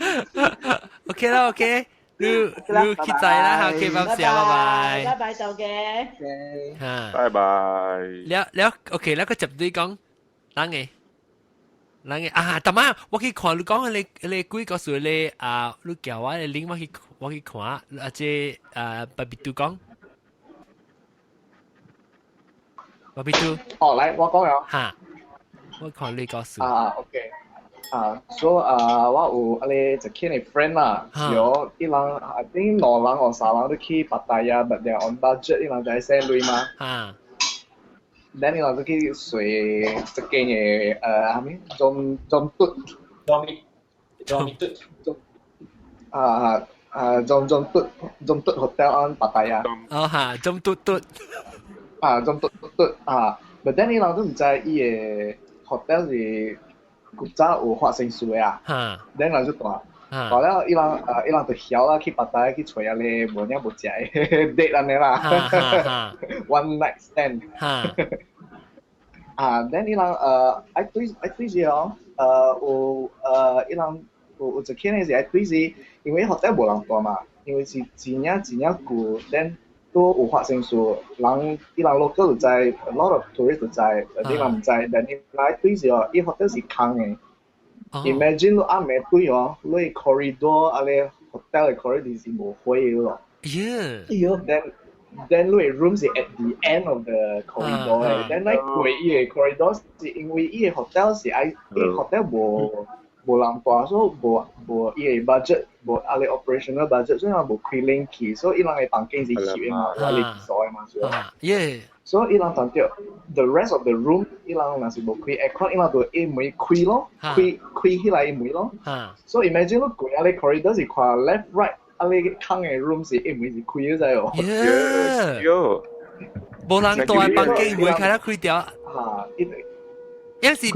OK 啦 ，OK， 你去載啦嚇 ，OK， 拜拜。拜拜，就嘅。嚇。拜拜。แล้ว OK， แล้วก็จับด้วย講，啷個？啊，但係我去看你講你幾個數你你叫我你拎我去看，或者巴比杜講，巴比杜。哦，嚟我講咗。嚇，我看你個數。OK。所以我有一個嘅 friend 啦，有一人 I think 2人或3人都去芭達雅 but they are on budget， 一人就係send錢嘛。then 一人都去睡一間嘅中嘟。中嘟 hotel on 芭達雅。中嘟嘟。中嘟嘟but then 一人都唔知伊嘅 hotel 是。古早有發生事啊，然後就大了，伊人就曉啦，去芭達雅去找下咧，無影無食嘅 date 安尼啦 ，one night stand。then 伊人I 對時哦，有伊人有一天嘅時係對時，因為 hotel 無人大嘛，因為是真正舊 ，then 都有發生事，伊人 local 就知 ，a lot of tourist 就知，伊人唔知，但係來對時哦，伊 hotel 是空嘅。Imagine 你暗暝對哦，你 corridor 啊咧 hotel 嘅 corridor 是無火嘅咯。Then 你 room 是 at the end of the corridor 嘅，then 你過伊嘅 corridor 是因為伊嘅 hotel 是伊 hotel 無人大，所以無伊嘅 budget， 無啊咧 operational budget， 所以無開冷氣，所以伊人嘅房間是翕嘅嘛，啊咧鎖嘅嘛，所以伊人當着 the rest of the room， 伊人若是無開 aircon， 伊人就一門開咯，開起來一門咯。所以 imagine 你過啊咧 corridor 是看 left right， 啊咧空嘅 room 是一門是開嘅啫哦。無人大嘅房間門開了開掉。因是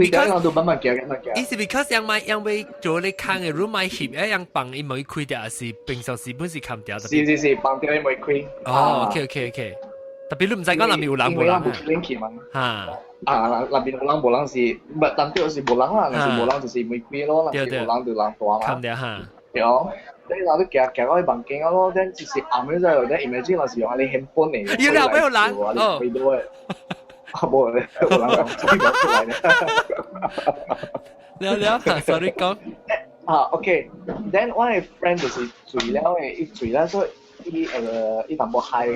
because yang未做你看嘅 room 咪翕，yang房伊冇開掉，是平常時本是看掉。是房掉伊冇開。OK。特別你唔使講，那邊有人無人啊？那邊有人無人是，唔但係是無人啦，那是無人就是冇開咯，那邊無人就人大嘛。看掉哈。對哦，你嗱都行到去房間咯，等就是暗嘅啫，等 imagine 那是用你핸폰嚟。有人有人哦。冇咧，無人講出來咧。了，sorry 講。OK，then 我嘅 friend 就是醉了嘅，伊醉了所以。伊淡薄嗨，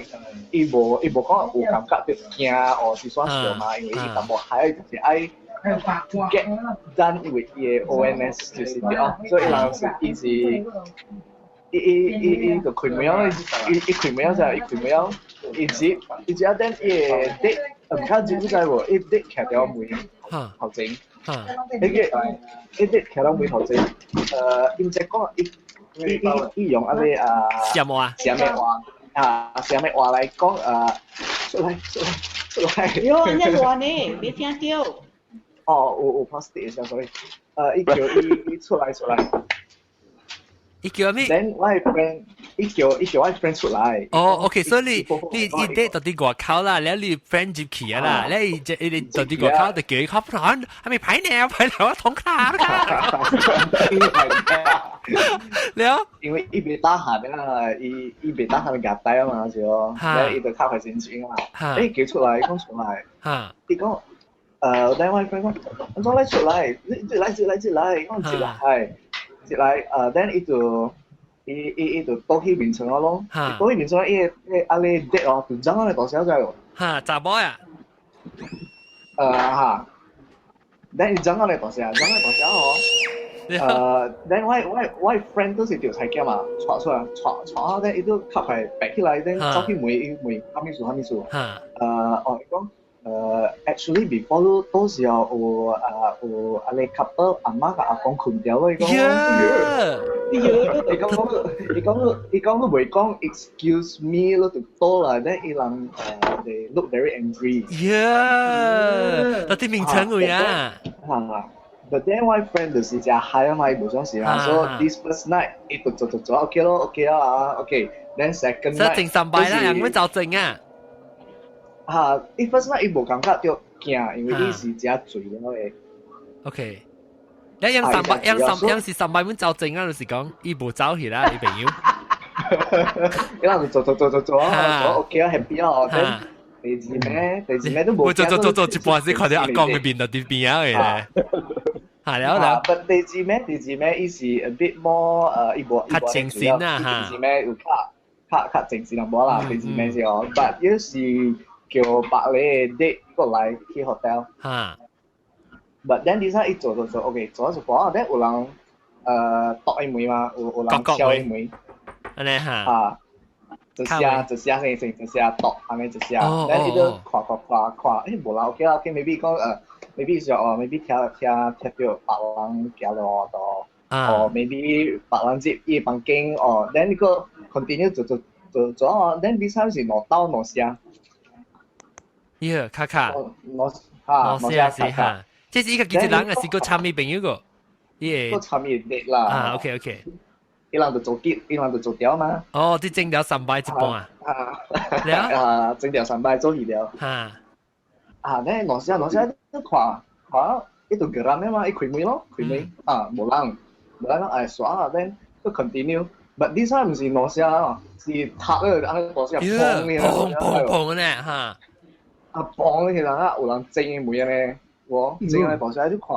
伊無講有感覺着驚，或是耍笑嘛，因為伊淡薄嗨就是愛 get done with 伊嘅 ONS 就是啲哦，所以伊是伊就開門啊，伊開門啊，伊只等伊嘅 date 唔卡住知無？伊 date 徛條門頭前，伊 date 徛條門頭前，因只講伊用阿啲什麼話嚟講出來。喲，人家話你，別聽到。有 plastic 先 ，sorry。伊叫伊出來。伊叫咩？ Then 我 friend，伊叫我 friend 出來。OK， 所以你 date 到啲外口啦，然後你 friend 接起啊啦，你到啲外口就叫伊講，係咪排鳥同卡啦？了，因為伊未打閒啊，伊未打閒夾帶啊嘛，是哦，然後伊就卡佢先錢啊嘛，叫出來，講出來，伊講等我 friend 講，我講你出來，你來，講接來，then 伊就倒去面床咯，倒去面床，伊阿你 date 哦，就爭我哋大小仔咯，查某啊，then 伊爭我哋大小哦。then 我 friend 都是條菜嘅嘛，撮出來，撮咧，伊都吸係白起來，then 走去梅哈密樹，伊講actually before 都時候有阿你 couple 阿媽甲阿公困掉咯，伊講，伊講都未講 excuse me 咯，就多啦，then 伊人they look very angry，到底名稱會啊？But then my friend 就是只嗨啊嘛，伊無想事啦，所以 this first night 伊就做 OK 咯 ，OK 啊 ，OK。Then second night， 正三拜啦，人會就正啊。伊 first night 伊無感覺着驚，因為伊是只醉了嘅。OK。你樣是三拜本就正啊，就是講伊無走去啦，伊朋友。伊人就做啊 ，OK 啊 ，happy 啊，第二咩都冇。做，一半時看到阿公嘅面就啲邊啊嘅。係了。但第二咩，伊是 a bit more 伊無較正線啊第二咩有較正線淡薄啦，第二咩是哦。But 有時叫白你 date 過來去 hotel。But then 啲生一做，OK， 做咗一半，then 有人度一枚嘛，有人敲一枚，安尼哈，啊，一下先度，安尼一下，then 伊就看，誒無啦 ，OK 啦 ，OK，maybe 講maybe 就maybe 聽到別人行落度，maybe 別人接伊房間，then 呢個 continue 做，then 啲生是攞刀攞聲。卡卡，攞聲是哈。即是一個幾隻人，還是個參與朋友個？個參與啲啦。啊 ，OK。伊人就做結，伊人就做條嘛。哦，啲整條3擺一半啊。整條3擺做二條。咧攞聲都看，一度個人嘛，一開門咯，開門冇人咯，耍咧都 continue。But this time 唔是攞聲，是塔咧，安尼攞聲砰咧嚇。砰其實有人整嘅門咧。我整嚟放上喺度看，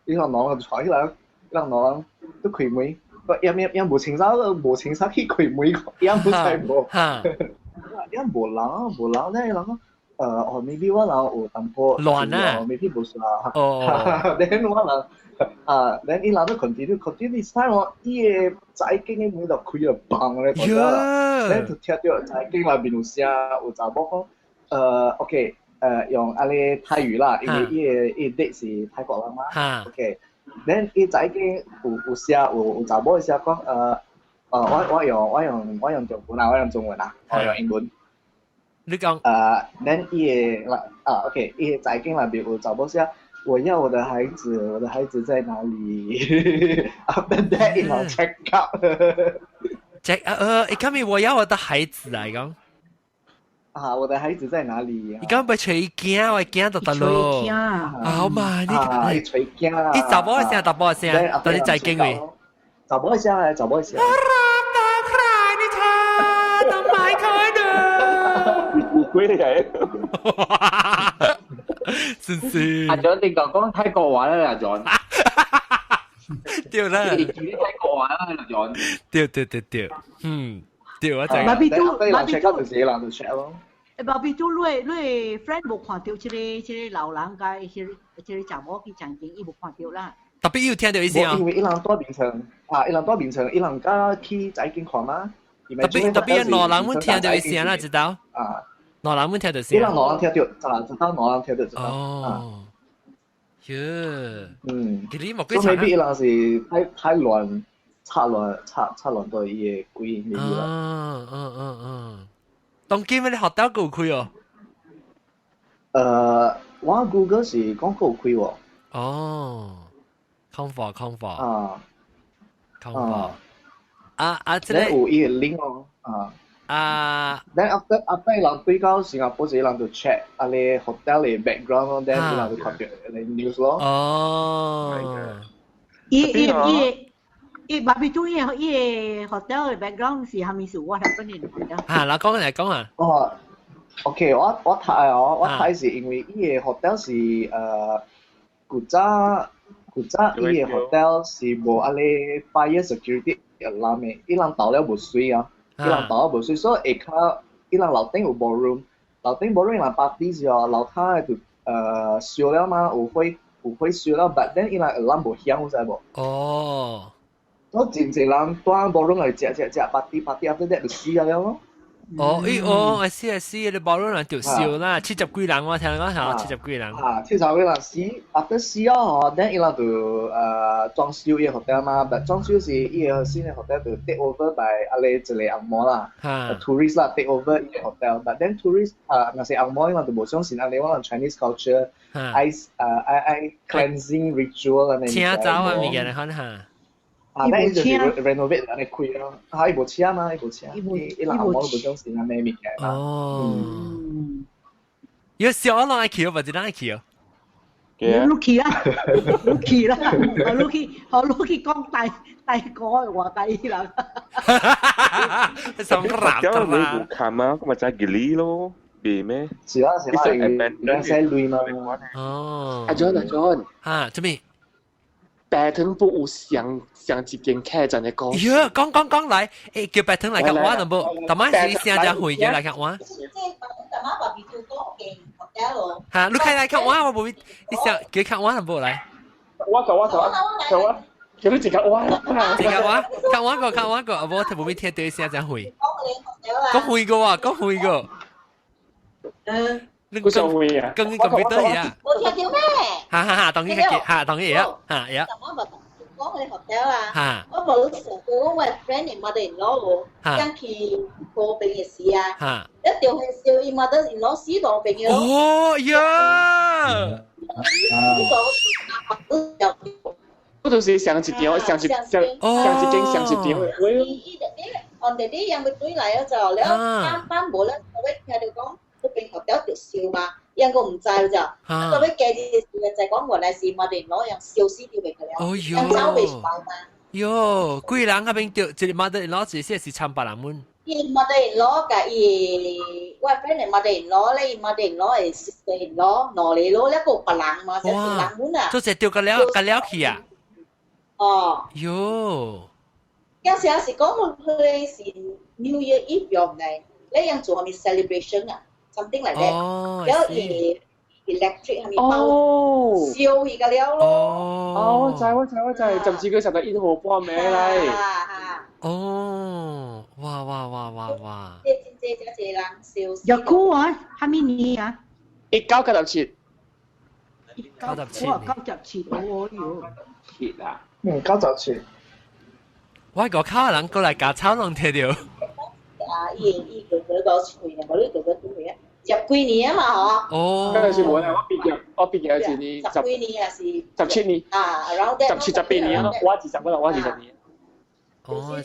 呢個攞就坐起來，呢個攞都開門，因無清掃去開門，因冇在無，因無人咧，人maybe 我人有淡薄亂啊，maybe 無啥，then 我人then 伊人都 continue this time 我伊個仔經嘅門就開咗砰咧，then 就聽到仔經內邊有聲，有查某講，OK。用阿啲泰語啦，因為伊啲是泰國人嘛。OK，then 伊仔經有寫有查某寫講我用中文啊，我用中文啊，我用英文。你講then 伊OK， 伊仔經那邊有查某寫我要我的孩子在哪裡？After that， 伊講 check up。你講咩？我要我的孩子嚟講。我的孩子在哪裡？你敢不吹驚？我驚到得咯。好嘛，你吹驚。你查某聲，查某聲，但你在經位。查某聲。我รับตาใครนี่เธอทำไมเคยเดิน烏龜嚟嘅。真是。阿 John 你講泰國話啦，阿 John。對啦。你叫啲泰國話啦，阿 John。對，對啊，就係。check up 就自己人就 check 咯。爸比都你 friend 冇看到，即老人家，即查某去講經，伊冇看到啦。特別要聽到一聲啊！因為伊人多邊層，伊人家去仔經看嘛。特別老人們聽到一聲啦，知道？老人們聽到聲。伊人老人聽到，知道老人聽到知道。哦。其實冇幾長。未必伊人是太亂。插亂到伊個鬼咩啦？當今你學到夠開我 Google 是講夠開喎。康法。即係有伊個 link 咯。then after 人對到新加坡時，人就 check 阿你 hotel 嘅 background 咯，then 人就看到你 news 咯。爸比中意hotel 嘅 background 是係咪是 what happening？ 嗱講啊。OK， 我睇是因為伊個 hotel 是古早伊個 hotel 是無阿你 fire security alarm 嘅，伊人倒了無水啊，所以下骹伊人樓頂有 ballroom， 伊人 party 時候樓下就燒了嘛，有火燒了 ，but then 伊人 alarm 無響，知無？我真濟人當保養嚟食 party，after that 就死咗咯。I see，你保養人就笑啦，70幾人我聽講嚇，70幾人。70幾人死 ，after 死咗，then 伊人就裝修伊個 hotel 嘛，但裝修是伊個新嘅 hotel 就 take over by 阿你一個紅毛啦，tourist 啦 take over 伊個 hotel，but then tourist 若是紅毛伊人就無相信阿你我 Chinese culture，I cleansing ritual 安尼。請走啊物件嚟看下。那就是 renovate 安尼開咯，伊無車嘛，伊人紅毛都無相信安尼物件嘛。有小人愛去，或者人愛去。你去啦，我去講大個嘅話題啦。什麼raptor啊？你看嘛，咁咪就係 gili 咯，別咩？是啦，兩細類嘛。阿 John，做咩？白藤不有上一間客棧嘅歌。講來，叫白藤來講話能不？但係是聲只會嘅來講話。嚇，你開來講話，我冇，你想叫講話能不來？叫你自己挖啦，自己挖，看我個，我睇冇咩聽對聲真會，講會個啊，講會個，你想會啊？跟佢對啊，冇聽到咩？哈，當然係，哈，當然係啊，係啊。講你學掉啦，我冇成個我 friend 嘅 mother-in-law 喎，將佢過病嘅事啊，一條係笑伊 mother-in-law 死到病嘅咯。哦呀！嗰度是上一條，上一間。on the day yang betul lah ya就แล้ว啱冇咧，我哋聽到講個病學掉條笑嘛，因個唔知就，我哋記住就係講原來是我哋攞樣笑死條病佢了，樣走未出來嘛。喲，貴人嗰邊掉，即係 mother-in-law 只係300蚊。伊 mother-in-law 嘅伊，我 friend 係 mother-in-law 咧 ，mother-in-law 係 sister-in-law，攞嚟攞一個白人嘛，就200蚊啊。都係掉個了去啊。哦。喲。有時講佢是 New Year Eve 用嘅，你樣做係咪 celebration 啊 ？something like that。有electric 係咪包燒而家了咯？我知，甚至佢11號半名嚟。哦，哇！這人笑。有酷啊？係咪你啊？1997。1997，哦喲。7啊？1997。我個卡人過嚟夾炒能睇到。伊個吹啊，冇呢個都會啊，10幾年啊嘛嗬。哦。嗰陣時冇啊，我畢業嗰時你10幾年啊是。17年。啊，around that。17、18年咯，我20個啦，我20年。哦，是。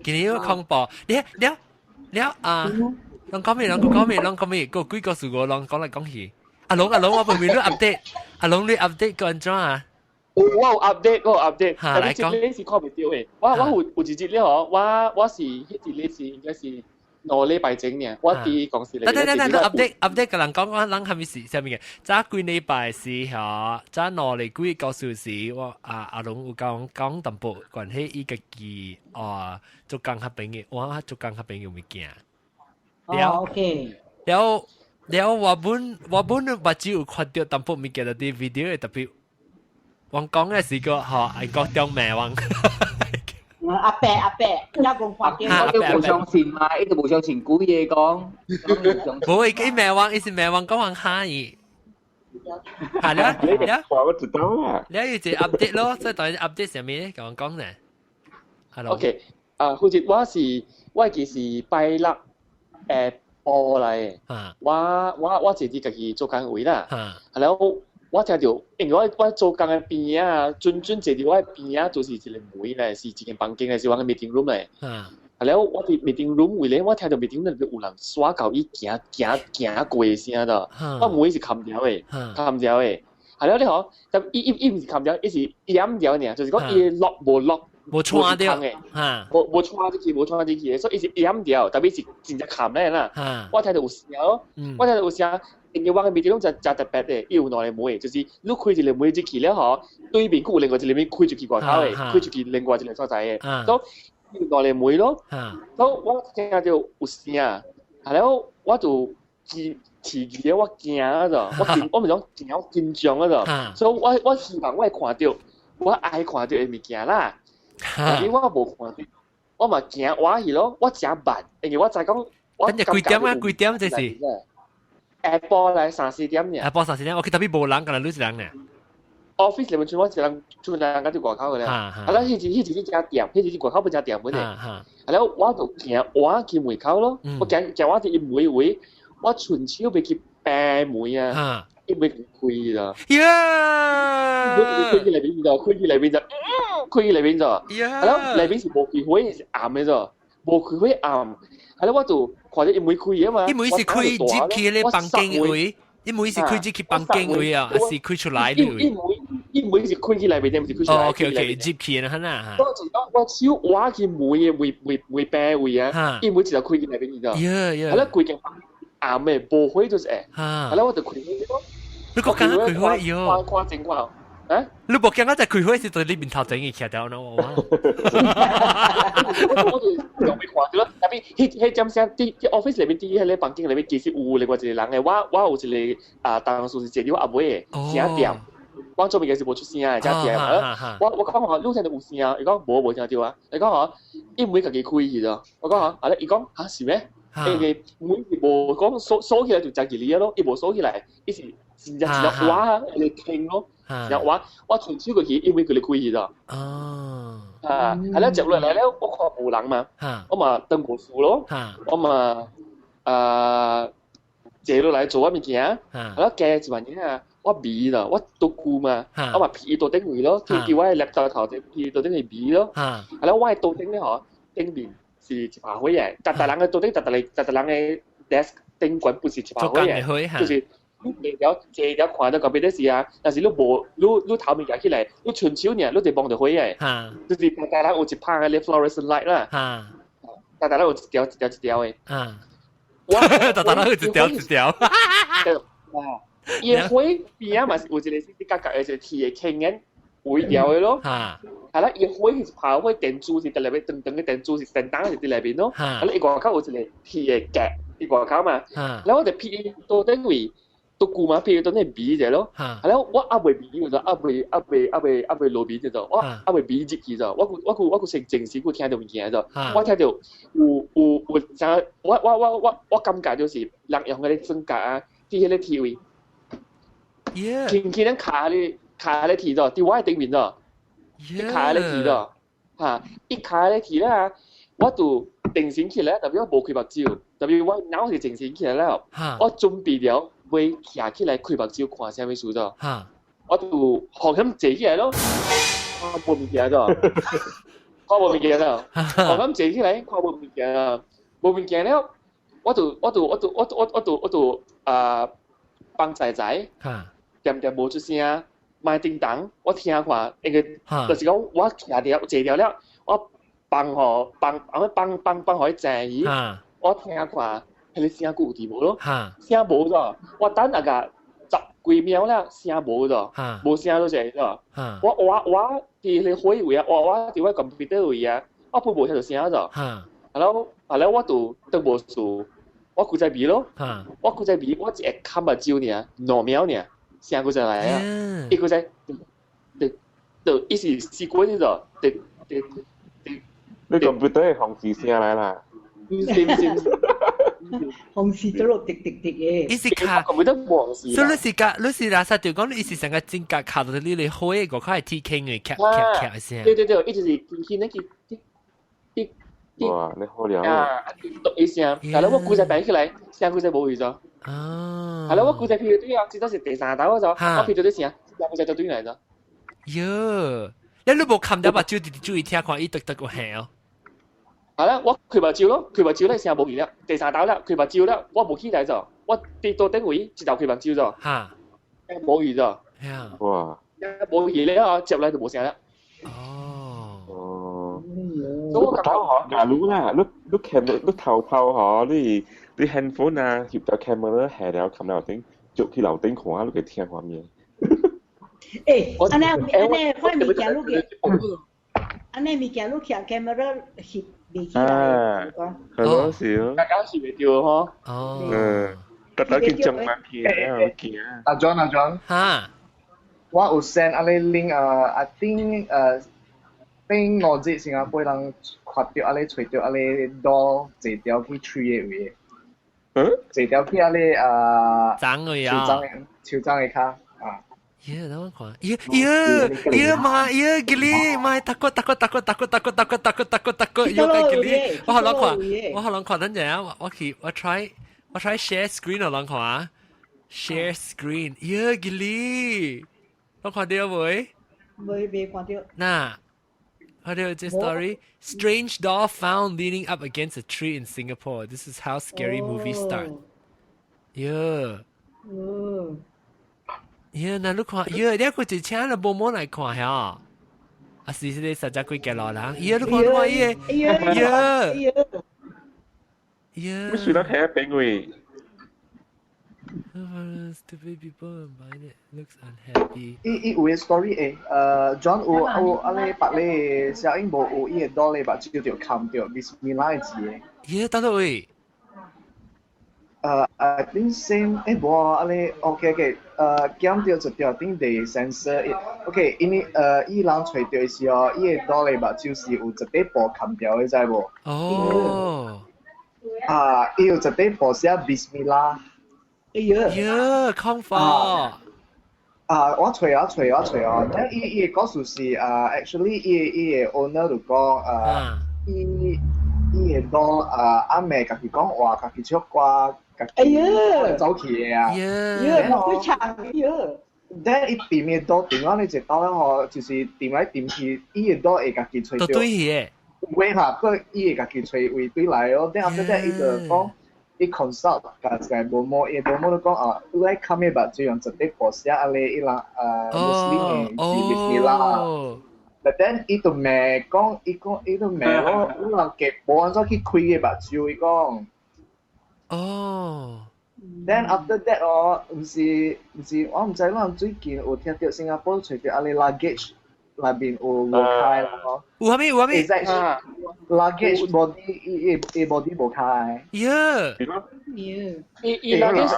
今年要恐怖，你啊，啷講咩？個幾個數個啷講嚟講去。阿龍，我唔係都 update， 阿龍你 update 個安怎啊？我 update，但係這裡是看唔到嘅。我有一節咧嗬，我是迄節咧是應該是2禮拜整嘅。我啲公司嚟。等 update 個人講人係咪是啥物嘅？早幾禮拜是嗬，早2禮幾個小時，我阿龍有講淡薄關係伊家己做工合併嘅，我做工合併嘅物件。OK。了我本只有看到淡薄物件嘅啲 video 特別。我講嘅是個係國中名王。阿伯，一個發嘅。我都冇相信嘛，一直冇相信古嘢講。冇，伊名王，伊是名王講話蝦伊。係啦，我知道啦。你要一 update 咯，即係當 update 上面咧講咧。係咯。OK，好似我其實拜六播嚟，我自己家己做工位啦，然後。我聽到，因為我做工嘅邊啊，準坐喺我嘅邊啊，就是一個門咧，是一間房間咧，是我嘅 meeting room 咧。然後我哋 meeting room 位咧，我聽到 meeting room 有人刷到伊行過嘅聲度，我門是冚掉嘅。係咯，你好，但伊唔是冚掉，伊是掩掉呢，就是講伊落無穿掉嘅，冇穿進去，所以伊是掩掉，特別是真正冚咧啦。我聽到有聲，因為我嘅面點就特別嘅，要攞嚟買，就是你開一個買一期咧，嗬，對面有另外一個面開一期外口嘅，開一期另外一個所在嘅，都要攞嚟買咯。都我聽到有聲，係咯，我就遲疑我驚啊就，我唔想驚，我緊張啊就，所以我希望我係看到，我愛看到嘅物件啦，但係我冇看到，我咪驚我去咯，我真慢，因為我就講，等陣幾點這是？下晡嚟3-4點嘅。下晡3-4點，我特別冇人，㗎啦，你一人咧。office 裏面全部一人喺條外口嘅咧。係啦，迄隻間店，迄隻外口本間店本嚟。係啦，我就行我去門口咯，我行我啲門位，我順手俾佢閉門啊，因為開啦。呀！開嚟邊就，係咯，裏邊是冇開會，是暗嘅啫，冇開會暗。係咯，我就看到伊門開啊嘛。伊門是開入去咧房間位，伊門是開入去房間位啊，還是開出來嘅位？伊門是開去內邊，唔是開出來。OK，入去啦，嚇。我手挖去門嘅位邊位啊，伊門就開去內邊㗎。係咯，規間暗嘅，冇開就是誒。係咯，我就開開咯。你講緊開開喲？看情況。啊！你冇驚我在開會時在你面頭整嘢企掉咯，我就用咪看到咯，特別迄点聲啲 office 裏面啲迄個房間裏面其實有另外一個人嘅，我有一個當時是坐咗阿妹嘅聲點，我做面嘅是冇出聲嘅，聲點。我講話你聽到有聲啊？伊講冇聽到啊？伊講話伊妹自己開去咗。我講話，伊講嚇是咩？伊個妹是冇講鎖起來就真係嚟咯，伊冇鎖起來，伊是真正話嚟聽咯。然後我傳超過去，因為佢哋開去咗。係啦，接落嚟咧，我看冇人嘛，我嘛登無數咯，我嘛坐落嚟做我物件，係啦，加一萬嘢啊，我味啦，我獨顧嘛，我嘛皮到頂位咯，佢叫我係laptop頭頂皮到頂係味咯，係啦，我係到頂咧嗬，頂面是一把火嘅，但人嘅到頂，但人嘅 desk 頂管不是一把火嘅，就是。你有借有看到嗰邊啲事啊，但是你無你頭面夾起來，你伸手呢，你就望到火嘅，就是大家有一拍嘅 fluorescent light 啦，大家有一條嘅，大家有一條，伊火邊啊嘛是有一個啲格格嘅，就鐵嘅傾嘅會條嘅咯，係啦，伊火係拍火電柱是喺裏邊，等嘅電柱是電燈係喺裏邊咯，係啦，伊外口有一個鐵嘅夾，伊外口嘛，然後我哋撇到頂位。都顧嘛，譬如到呢鼻啫咯，係咯，我阿未鼻嘅就阿未露鼻嘅就，我阿未鼻接嘅就，我成正時我聽到物件就，我聽到有就我感覺就是人用嗰啲真格啊，啲嗰啲 TV，見人卡喺啲睇咗，啲我喺頂面咗，啲卡喺啲睇咗，嚇，一卡喺啲睇啦，我就定醒起來，特別我冇開目睭，特別我腦是定醒起來啦，我準備了。會徛起來開目睭看啥物事咗，我就學咁坐起來咯，看冇物件咗，看冇物件咗，學咁坐起來看冇物件啊，冇物件了，我就幫仔仔，點冇出聲，賣叮當，我聽看，就是講我徛掉坐掉了，我幫佢坐伊，我聽看。係你聲古字冇咯，聲冇咗，我等下個10幾秒啦，聲冇咗，冇聲都成咗。我啲你可以位啊，我啲我 computer 位啊，我本冇聽到聲咗。係咯，我就登無數，我顧在鼻咯，我顧在鼻，我只係看目睭呢，2秒呢，聲顧在嚟啊，一個在，就一時試過呢就，你 computer 係紅字聲嚟啦。紅事咗落滴嘅，伊是卡，咁咪得黃事。所以你是拉薩條講，你是成個真格卡到你開個佢係 T K 嘅卡先。對，一直是見那個哇，你好了讀一聲，係咯，我顧仔擺起來，聲顧仔冇去咗。係咯，我顧仔譬如對啊，至多是第三道嗰陣，我譬如啲聲，聲顧仔就對嚟咗。喲，你冇冚到把嘴，注意聽看，伊得個聲哦。係啦，我開目睭咯，開目睭咧成日冇完啦，第三道啦，開目睭啦，我冇起嚟咗，我跌到頂位，一頭開目睭咗，冇完咗，哇，冇完咧啊，接嚟就冇聲啦。咁假如啦，你 camera 你頭嗬，你 handphone 啊，攝咗 camera 係了冚樓頂，捉去樓頂看，你嘅聽畫面。誒，安尼快物件錄嘅，安尼物件錄起 camera 攝。係咯，是咯，大家是未掉嗬？特登見中文片啊！阿 John，我有 send 阿你 link，I think 頂我知新加坡人看到阿你吹到阿你 door 坐掉去吹嘅位，坐掉去阿你長嘅呀，手掌嘅卡啊！呀，等我看，媽，gili，媽，takut，又係 gili，我好難看，等陣啊，我 try share screen 我難看啊 ，share screen，呀 gili，我看到未？未看到。嗱，看到這 story， strange doll found leaning up against a tree in Singapore. This is how scary movies start. Yeah. Yeah, 那你看，你個一請你冇嚟看下，啊是你實在幾個老人，你看，你算得睇下邊位？ Stupid people mind it looks unhappy。有個 story John 有你白你小英無有伊個刀你把就條砍掉 ，Bismillah 字嘅。耶，等到喂。I think same 無你 OK，減掉就掉定地 sensor OK，因為伊人除掉時候，伊個刀你把就是有一塊布砍掉，你知無？哦。伊有一塊布寫 Bismillah。呀，康法。我找，但伊個故事是actually 伊個 owner 就講伊個刀阿妹家己講話，家己唱歌，家己走去嘅啊。好長呀。但伊掂個刀掂翻你隻刀咧，嗬，就是掂來掂去，伊個刀會家己吹掉。都對嘅。喂下，不過伊會家己吹位對來咯。但後尾伊就講。伊 consult 嘅某某都講你看咩吧，就用一啲布寫阿你伊啦Muslim 嘅字啦。但係伊都未講，伊都未我人嘅冇按照去開嘅吧，就伊講。Then after that 唔是，我唔知啦。最近有聽到新加坡除咗阿你 luggage 那邊有冇開咯？有咩？luggage body 冇開。伊那個是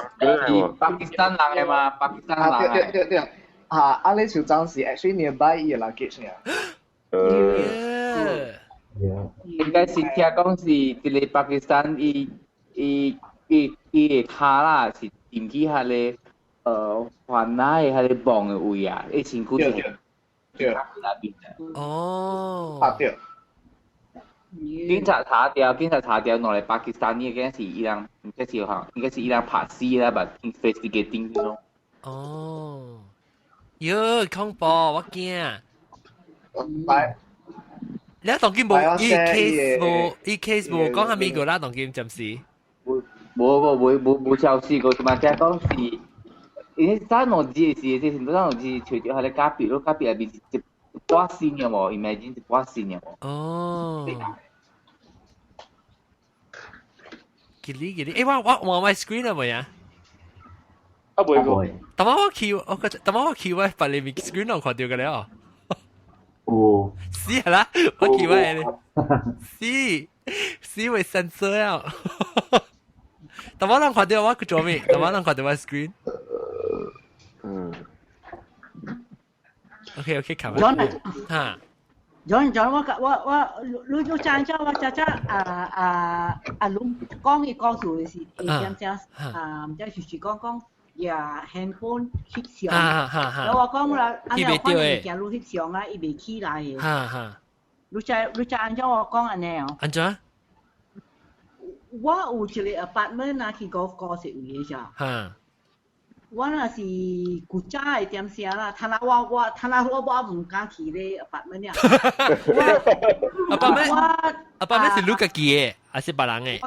巴基斯坦人嘅嘛，巴基斯坦人。對。阿你小張是 actually nearby 伊 luggage 嘅。應該是聽講是啲嚟巴基斯坦伊嘅卡啦，是點起下咧環內下咧幫嘅位啊，以前古時。對。對。警察查掉，落嚟巴基斯坦呢件事伊人，應該是伊人拍死啦，把 investigating 咯。哦，喲，恐怖，我驚。你當今冇伊 case 冇講下咩個啦，當今暫時。冇消息個，嘛即係講是，因為山路子嘅事，即係很多山路子除咗喺你隔壁入邊是多線嘅喎 ，imagine 是多線嘅喎。哦。gini，我 my screen 係咪啊？未個。但我 key 喂，把你面 screen 我看到嘅了。哦。是啦，我 key 喂你。是會 censor 啊。但我能看到我做咩？但我能看到我 screen。OK，琴日。嚇。John，我站咗我龍講嘅故事是唔知是講呀 handphone 翕相，然後我講啦，按照可能件錄翕相啦，伊未起來嘅。你按照我講安尼哦。安怎？我有一個 apartment 啊，去個是有嘅咋。我那是古早嘅點寫啦，睇下我唔敢去咧 apartment 啊。apartment 是你家己嘅，還是別人嘅？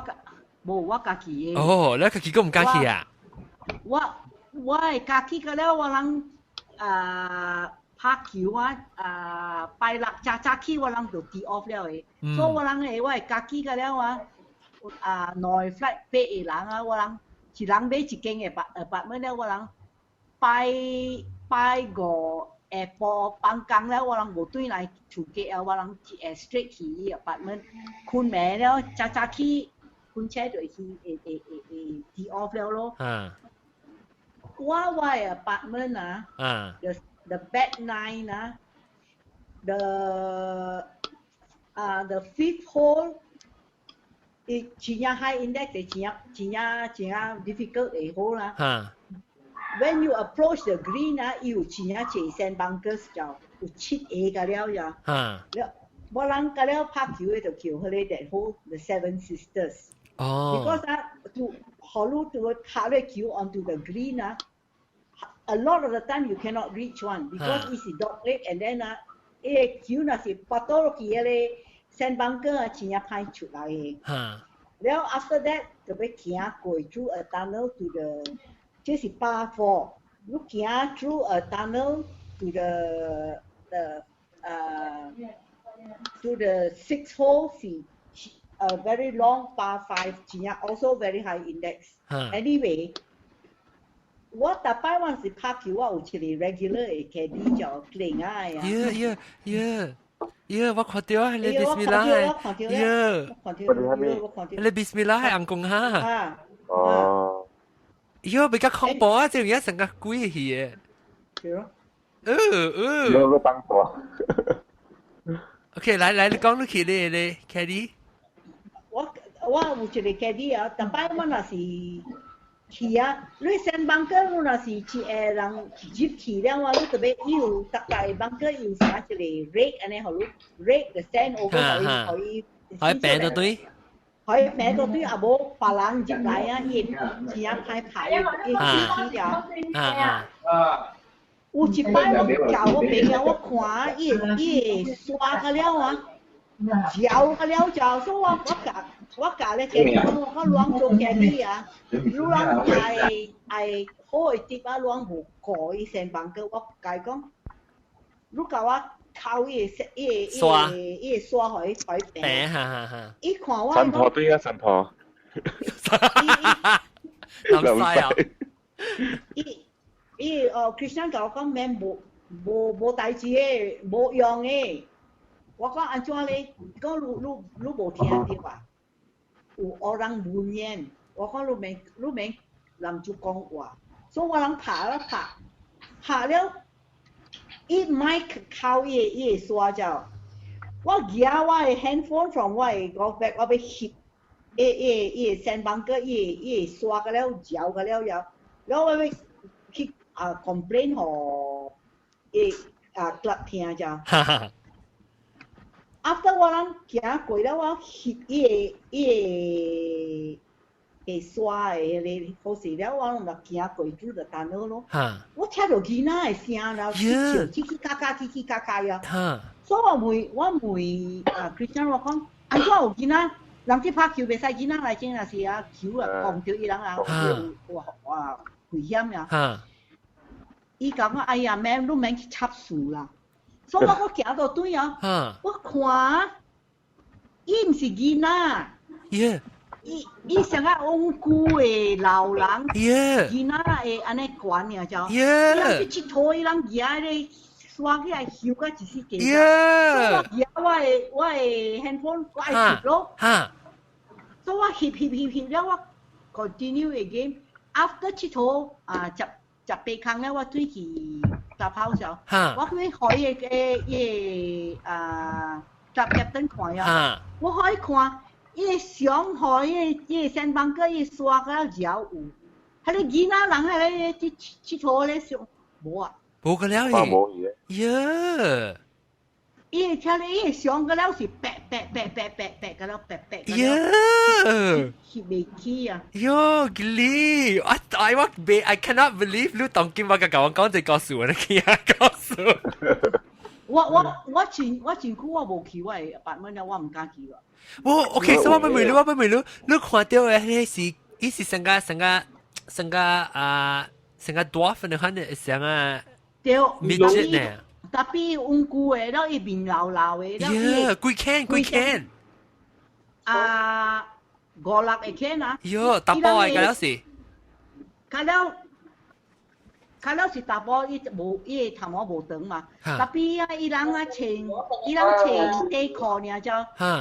冇，我家己嘅。哦，你家己都唔敢去啊？我係家己個了，我人拍球拜六早起我人就 day off 了嘅，所以我人我係家己個了內 flat 8個人啊，我人。一人買一間嘅apartment咧，我人拜個下晡放工咧，我人無對來厝家，我人straight 去 apartment， 困暝了，早起困車就去day off 了咯。我嘅 apartment 啊，the back nine 啊，the fifth hole。真係 high index 真difficult 嘅好啦。When you approach the green 有真係7 bunkers 就有7個了呀。我人個了拍球就叫佢哋哋好 the Seven Sisters。Because 好路to 拍咧球 onto the green a lot of the time you cannot reach one because it's a dog leg and then 球那是拍到落去咧。sandbanker 真係派出來嘅。然後 after that 就要行過 through a tunnel to the 這是8 4，你行 through a tunnel to the 6 hole 是 a very long par 5，真係 also very high index。Anyway，我大摆我是拍球，我有一个 regular 嘅 caddy 叫另外啊。我看到啊，你 Bismillah，我看到，你 Bismillah 係硬講下。哦。比較恐怖啊！這樣成個鬼嘢。係咯。有個當波。OK，來，你講你去你 caddy。我有一個 caddy 啊，大擺我那是。去啊！你上班哥，我那是去人入去了話，你特別要大概班哥要寫一個 rate 安尼，好咯 ，rate 個 send over 可以平到對，可以平到對，啊無別人入來啊，伊去啊排排，伊去了。有一擺我教我朋友，我看伊刷個了啊，教個了教，所以我教咧嘅，我亂做嘅啲啊，亂係好嘅接啊，亂無改成班嘅，我解講，如果我靠刷可以平，伊看我神婆對啊，神婆，咁犀啊！Christian 教我講咩無代志嘅，無用嘅，我講安怎咧？講你無聽啲話。有orang bunyian， 我講你明人就講話，所以我人拍了，伊唔係靠伊刷咗，我攞我嘅 handphone from 我嘅個 bag， 我俾翕伊上班個伊刷個了，嚼個了然後我俾去complain 和club 聽咗。after 我人行過了，我翕伊個刷嘅，好時了我人就行過住就等咗咯。我聽到囡仔嘅聲，然後嘰嘰咔咔呀。所以我問Christian 我講，安怎有囡仔？人哋拍球袂使囡仔來整，若是啊球啊撞到伊人啊，哇危險呀！伊講我哎呀，免你免去插樹啦。所以我行到對啊，我看，伊唔是囡仔，伊像個戇居的老人，囡仔會安尼管呀，就，伊人去佚佗，伊人舉咧刷起來翕個一時間，所以我舉我的 handphone， 我愛翕咯，所以我翕了，我 continue again，after 佚佗十八空咧，我對去。搭炮時候，我去海嘅搭入燈看呀，我可以看，伊上海伊上班個伊刷個了有，係你囡仔人係咧佚佗咧上冇啊，冇個了耶，伊聽你伊上個了是白個了白耶，翕未起啊，喲，geli， I cannot believe 你當今我甲我講這個數，你去啊個數。我前久我無去我嘅8蚊了，我唔敢去啊。OK，所以我問你，你看到嘅係是，伊是成個 dwarf 呢？可能成個 midget 呢？特別戇居嘅，然後伊面老嘅，然後幾can。5-6個 can 啊！喲，大波嘅嗰時。佢了是大波，伊頭毛無長嘛。特別啊，伊人穿短褲呢，就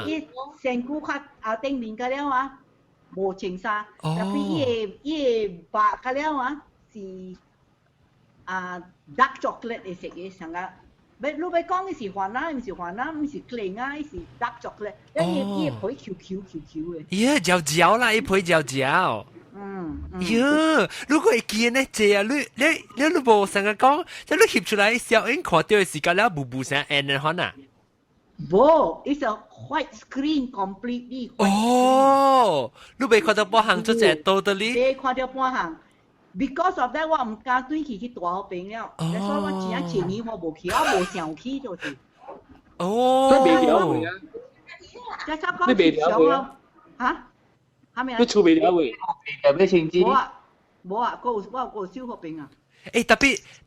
伊身軀較頂面個了啊，無穿衫。特別伊白個了啊，是dark chocolate 嘅色嘅上個。你講伊是黃啦，唔是黃啦，唔是 clean 啊，伊是 dark chocolate， 伊皮 Q 嘅。耶，嚼啦，伊皮嚼。喲，如果會見呢隻啊，你無成個講，即係你翕出來小影看到嘅時間了，步聲 and 可能。冇 ，it's a white screen completely。哦，你未看到半行做隻 totally。未看到半行。Because of that， 我唔敢對去大學邊了，所以我前年我無去，我無想去就是。哦。你未了會啊？你未了會啊？嚇？你厝未了會？有咩成績？冇啊，我有小學邊啊。誒，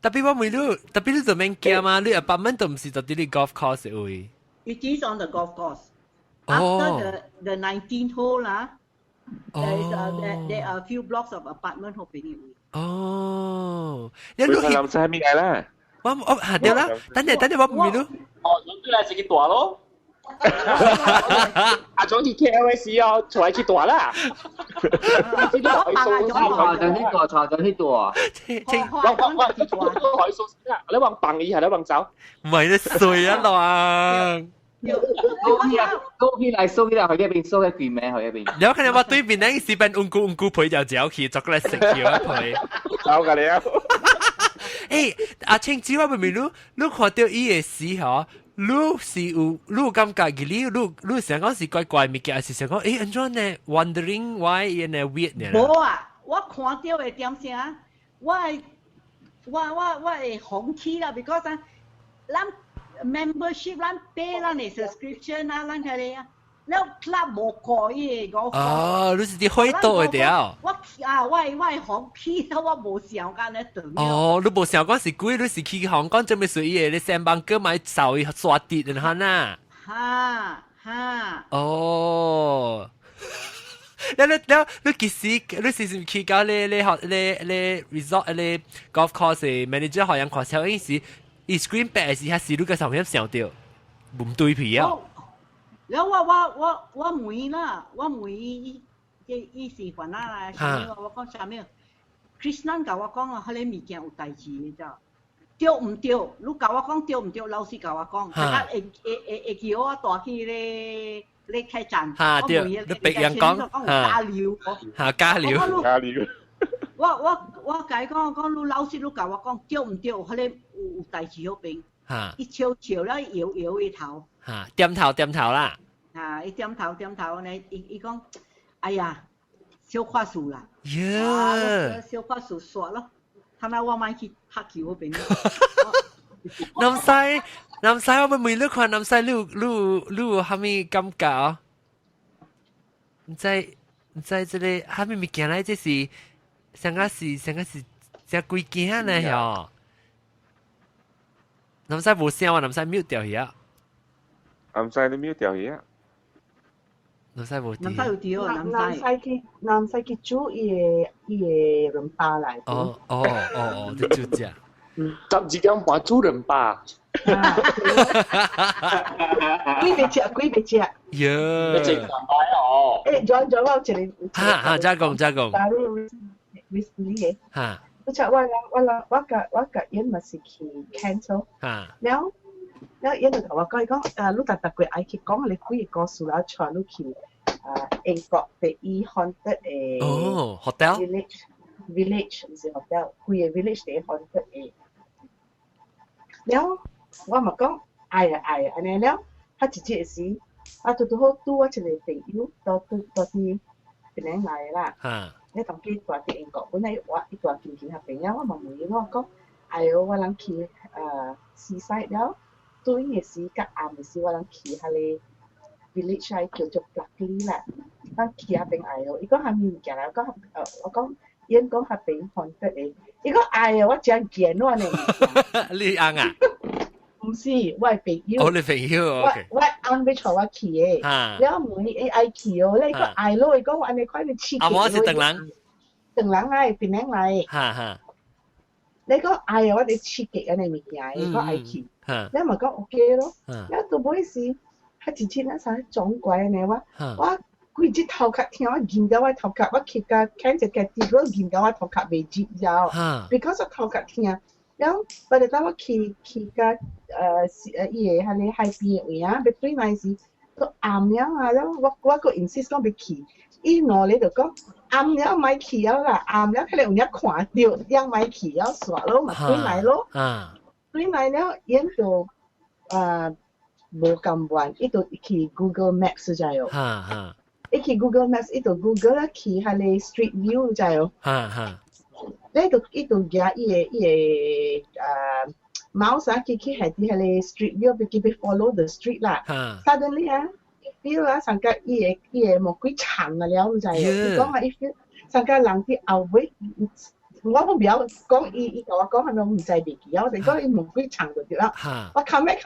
特別我問你，特別你做咩驚嘛？你apartment都唔是就啲 golf course 會。It is on the golf course. After the 19th hole 啦。There are a few blocks of apartment 好平嘅。哦，你錄南西咩嚟啦？我下掉啦，等陣我唔明咯。咁都係自己大咯。阿總去 KLS 哦，坐喺去大啦。坐緊呢度啊！我可以數先啦，你話bằng以下，你話走。唔係你衰啊浪！收起來，收起來，去一邊收喺邊名，去一邊。你有看到我對面那時邊ун咕陪就走去，作個嚟食橋一陪。走㗎你啊！誒，阿青子我明明你看到伊個時候。你是有感覺嘅，你想講是怪怪物件，還是想講誒安怎呢 ？Wondering why in a weird 呢？冇啊，我看到嘅點聲，我係紅氣啦 ，because 咱 membership 咱 pay 咱嘅 subscription 啊，咱係啊，แล้ว club 冇過嘅我。哦，你是啲開刀嘅條。我係紅氣，我冇想講咧等。哦，你冇想講是鬼，你是去香港做咩水嘢？你上班哥買手刷跌人嚇呐？哈。哦。你其實你是去搞你 resort 你 golf course 嘅 manager 好像看小陣時，伊 screen back 時，係你個上面想到，唔對皮啊！แล้วว่าหมุยล่ะว่าหมุยอีสี่ฝันอะไรใช่ไหมว่าก็ใช่ไหมคริสนั่นกับว่าก็เขาเลยมีแกอุตัยจีจ้ะเดียว唔เดียวลูกกับว่าก็เดียว唔เดียวเราสิกับว่าก็แต่ถ้าเอกยวตัวที่เลยแค่จันเดียว你別人講加料ว่าไก่ก็ลูกเราสิลูกกับว่าก็เดียว唔เดียวเขาเลยอุตัยจีเขาเป็น一潮แล้ว搖一頭點頭啦一點頭呢伊講哎呀小花樹啦小花樹傻咯睇下我買去拍球嗰邊南西我咪你看南西你有蝦米感覺啊唔知這個蝦米物件來這是上個是這幾件呢喲南西冇聲啊，南西 mute 掉去啊。南西你 mute 掉去啊。南西有掉，南西嘅煮伊個人巴嚟。哦，你煮只。12點半煮人巴。幾別隻？喲。你整人巴哦。誒，我一個。加工。大陸 recently 嘅。嚇。我個人咪是去 cancel，แล้ว人就同我講，你特別愛去講你幾個故事啦，帶你去英國第一 haunted 嘅 hotel village 唔是 hotel， 幾個 village 第一 haunted 嘅，แล้ว我咪講愛啊，安尼了，他直接時，拄好拄我一個朋友到啲邊嚟來啦。你當佢大啲英國，本來我一大件件合併了，我問佢我講，哎呦，我諗去seaside了，對嘅時間暗嘅時，我諗去下咧 village 係叫做 Blackley 啦，我去下邊哎呦，伊講下面件啦，我講，因講下邊看得嘅，伊講哎呦，我真見我呢，你啱啊？唔是，我係朋友。你朋友 ，OK。我啱俾坐我去嘅，แล้ว妹愛去哦，你個愛咯，伊講我安尼快啲刺激。我是鄧人嚟，變人嚟。你講愛我哋刺激安尼物件，伊講愛去，你咪講 OK 咯。แล้ว到尾時，佢直接那啥撞怪安尼我規隻頭殼聽我見到我頭殼，我去個看隻個地方見到我頭殼未接咗，because 我頭殼聽。แล้วพอเดี๋ยวว่าขี่กับ喺ในไฮปีเนี่ยไปตุยนายสิก็อ่ำเนี่ยแล้วว่าก็ insist ต้องไปขี่อีหนอเลยเดี๋ยวก็อ่ำเนี่ยไม่ขี่แล้วล่ะอ่ำแล้วแค่เดี๋ยวเนี่ยขวาเดียวยังไม่ขี่แล้วสวะแล้วมาตุยนายแล้วตุยนายแล้วยังตัวโบกัมวันอีตัวขี่ Google Maps ใช่ไหมอีขี่ Google Maps อีตัว Google แล้วขี่喺ใน Street View ใช่ไหม呢度嘅伊個mouse 佢係啲係 street view， 佢 follow the street 啦。Suddenly feel 上個伊個冇幾長嘅了，就係佢講話伊 feel 上個人啲後尾，我唔曉講伊同我講係咪我唔知別嘅，我哋講伊冇幾長就對啦。我後尾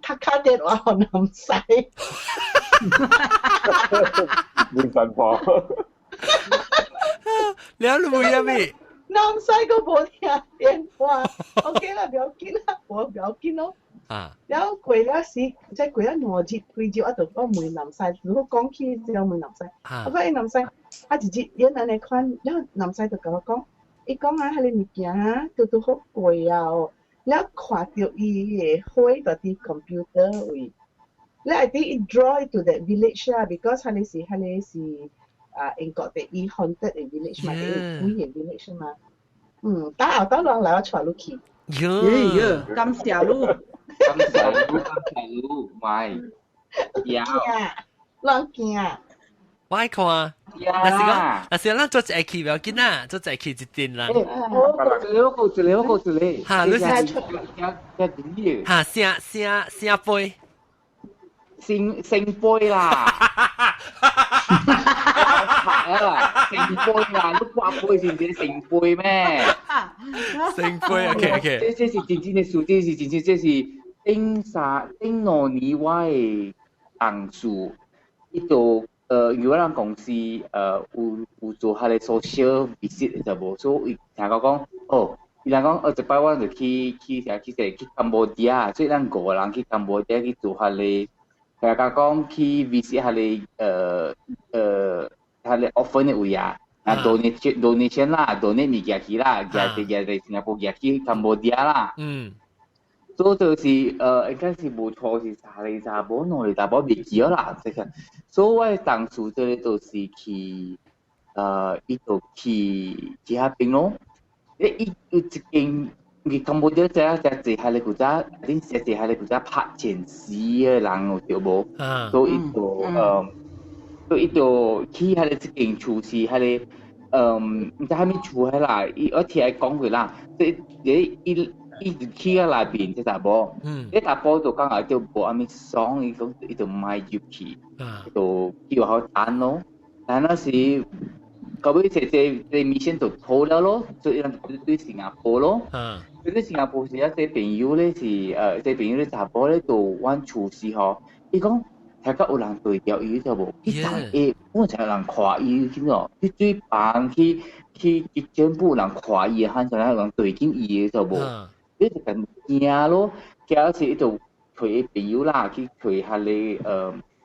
他卡跌我南西。換神婆。你喺度會啊咩？南西個冇聽電話，OK 啦，唔要緊啦，我唔要緊咯。啊，然後過了時，即係過了2日幾日，我就講問南西，如果講起就問南西。我講南西，一日你安尼看，然後南西就甲我講，伊講啊，迄個物件啊，都好貴啊哦。然後看到伊嘅花就啲 computer 位，你係啲 draw to that village 啦 ，because 係是。英國的伊 haunted 嘅 village 嘛，啲古言 village 嘛。打後人來我帶你去。感謝你。感謝你，咪有。人驚。我愛看啊。但是咱做一期唔要緊啊，做一期一定啦。一個。嚇，你是嚇聲杯。聖杯啦。聖杯啊！你掛杯是唔是聖杯咩？聖杯 ，OK。這是真正的事，這是真正，這是頂兩年我的同事，伊就有人公司有做下個 social visit 就無，所以聽講伊人講一擺我就去柬埔寨啊，所以咱5個人去柬埔寨去做下個。大家講去 visit 下個下個 offer 嘅位啊，donation 啦 ，donate 物件去啦，嚟新加坡去柬埔寨啦。所以就是應該是無錯是30某兩大某未記啦，即係。所以我嘅同事這裡就是去伊就去遐邊咯。伊有一間。佢柬埔寨只係下你古仔，啲只係下你古仔拍前史嘅人有對無？所以就去下你一間厝是下你唔知係咩厝係啦，我聽佢講過啦，即係伊就去喺內邊即係無？啲大波就講話就無阿咩爽，伊就唔係入去，就叫好等咯，但嗰時。後尾這米線就破了咯，所以對新加坡咯。所以新加坡是一啲朋友咧是啲朋友咧查甫咧做玩廚師吼，伊講睇到有人對釣魚就無，伊但係我成人看伊見到，佢最棒去全部人看伊，喊上來人對緊伊就無，伊就咁驚咯，驚時就佢朋友啦，去佢下咧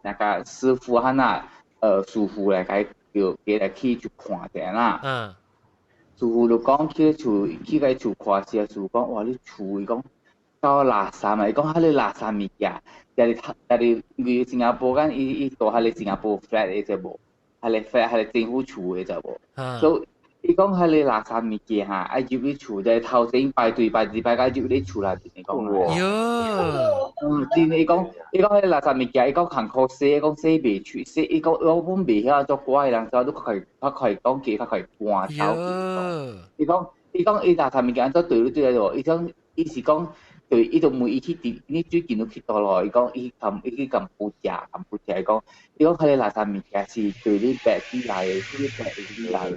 那個師傅喊啊師傅嚟解。叫來去就看者啦。師傅就講去個厝看時，師傅講哇你厝伊講搞垃圾嘛，伊講迄個垃圾物件，但係佢新加坡間伊做迄個新加坡 flat 嘅就無，迄個 flat 迄個政府厝嘅就無。所以伊講迄個垃圾物件嚇，愛入去厝就頭先排隊排入去厝內邊嚟講。真伊講迄個垃圾物件，伊講艱苦洗，伊講洗袂出，洗伊講我本袂曉做乖人，就都快講幾快搬走。伊講伊垃圾物件做對嚟喎，伊是講對，伊就問伊去啲，你最近都去到咯。伊講伊去柬埔寨，伊講迄個垃圾物件是對你白啲來嘅，對你白啲來嘅。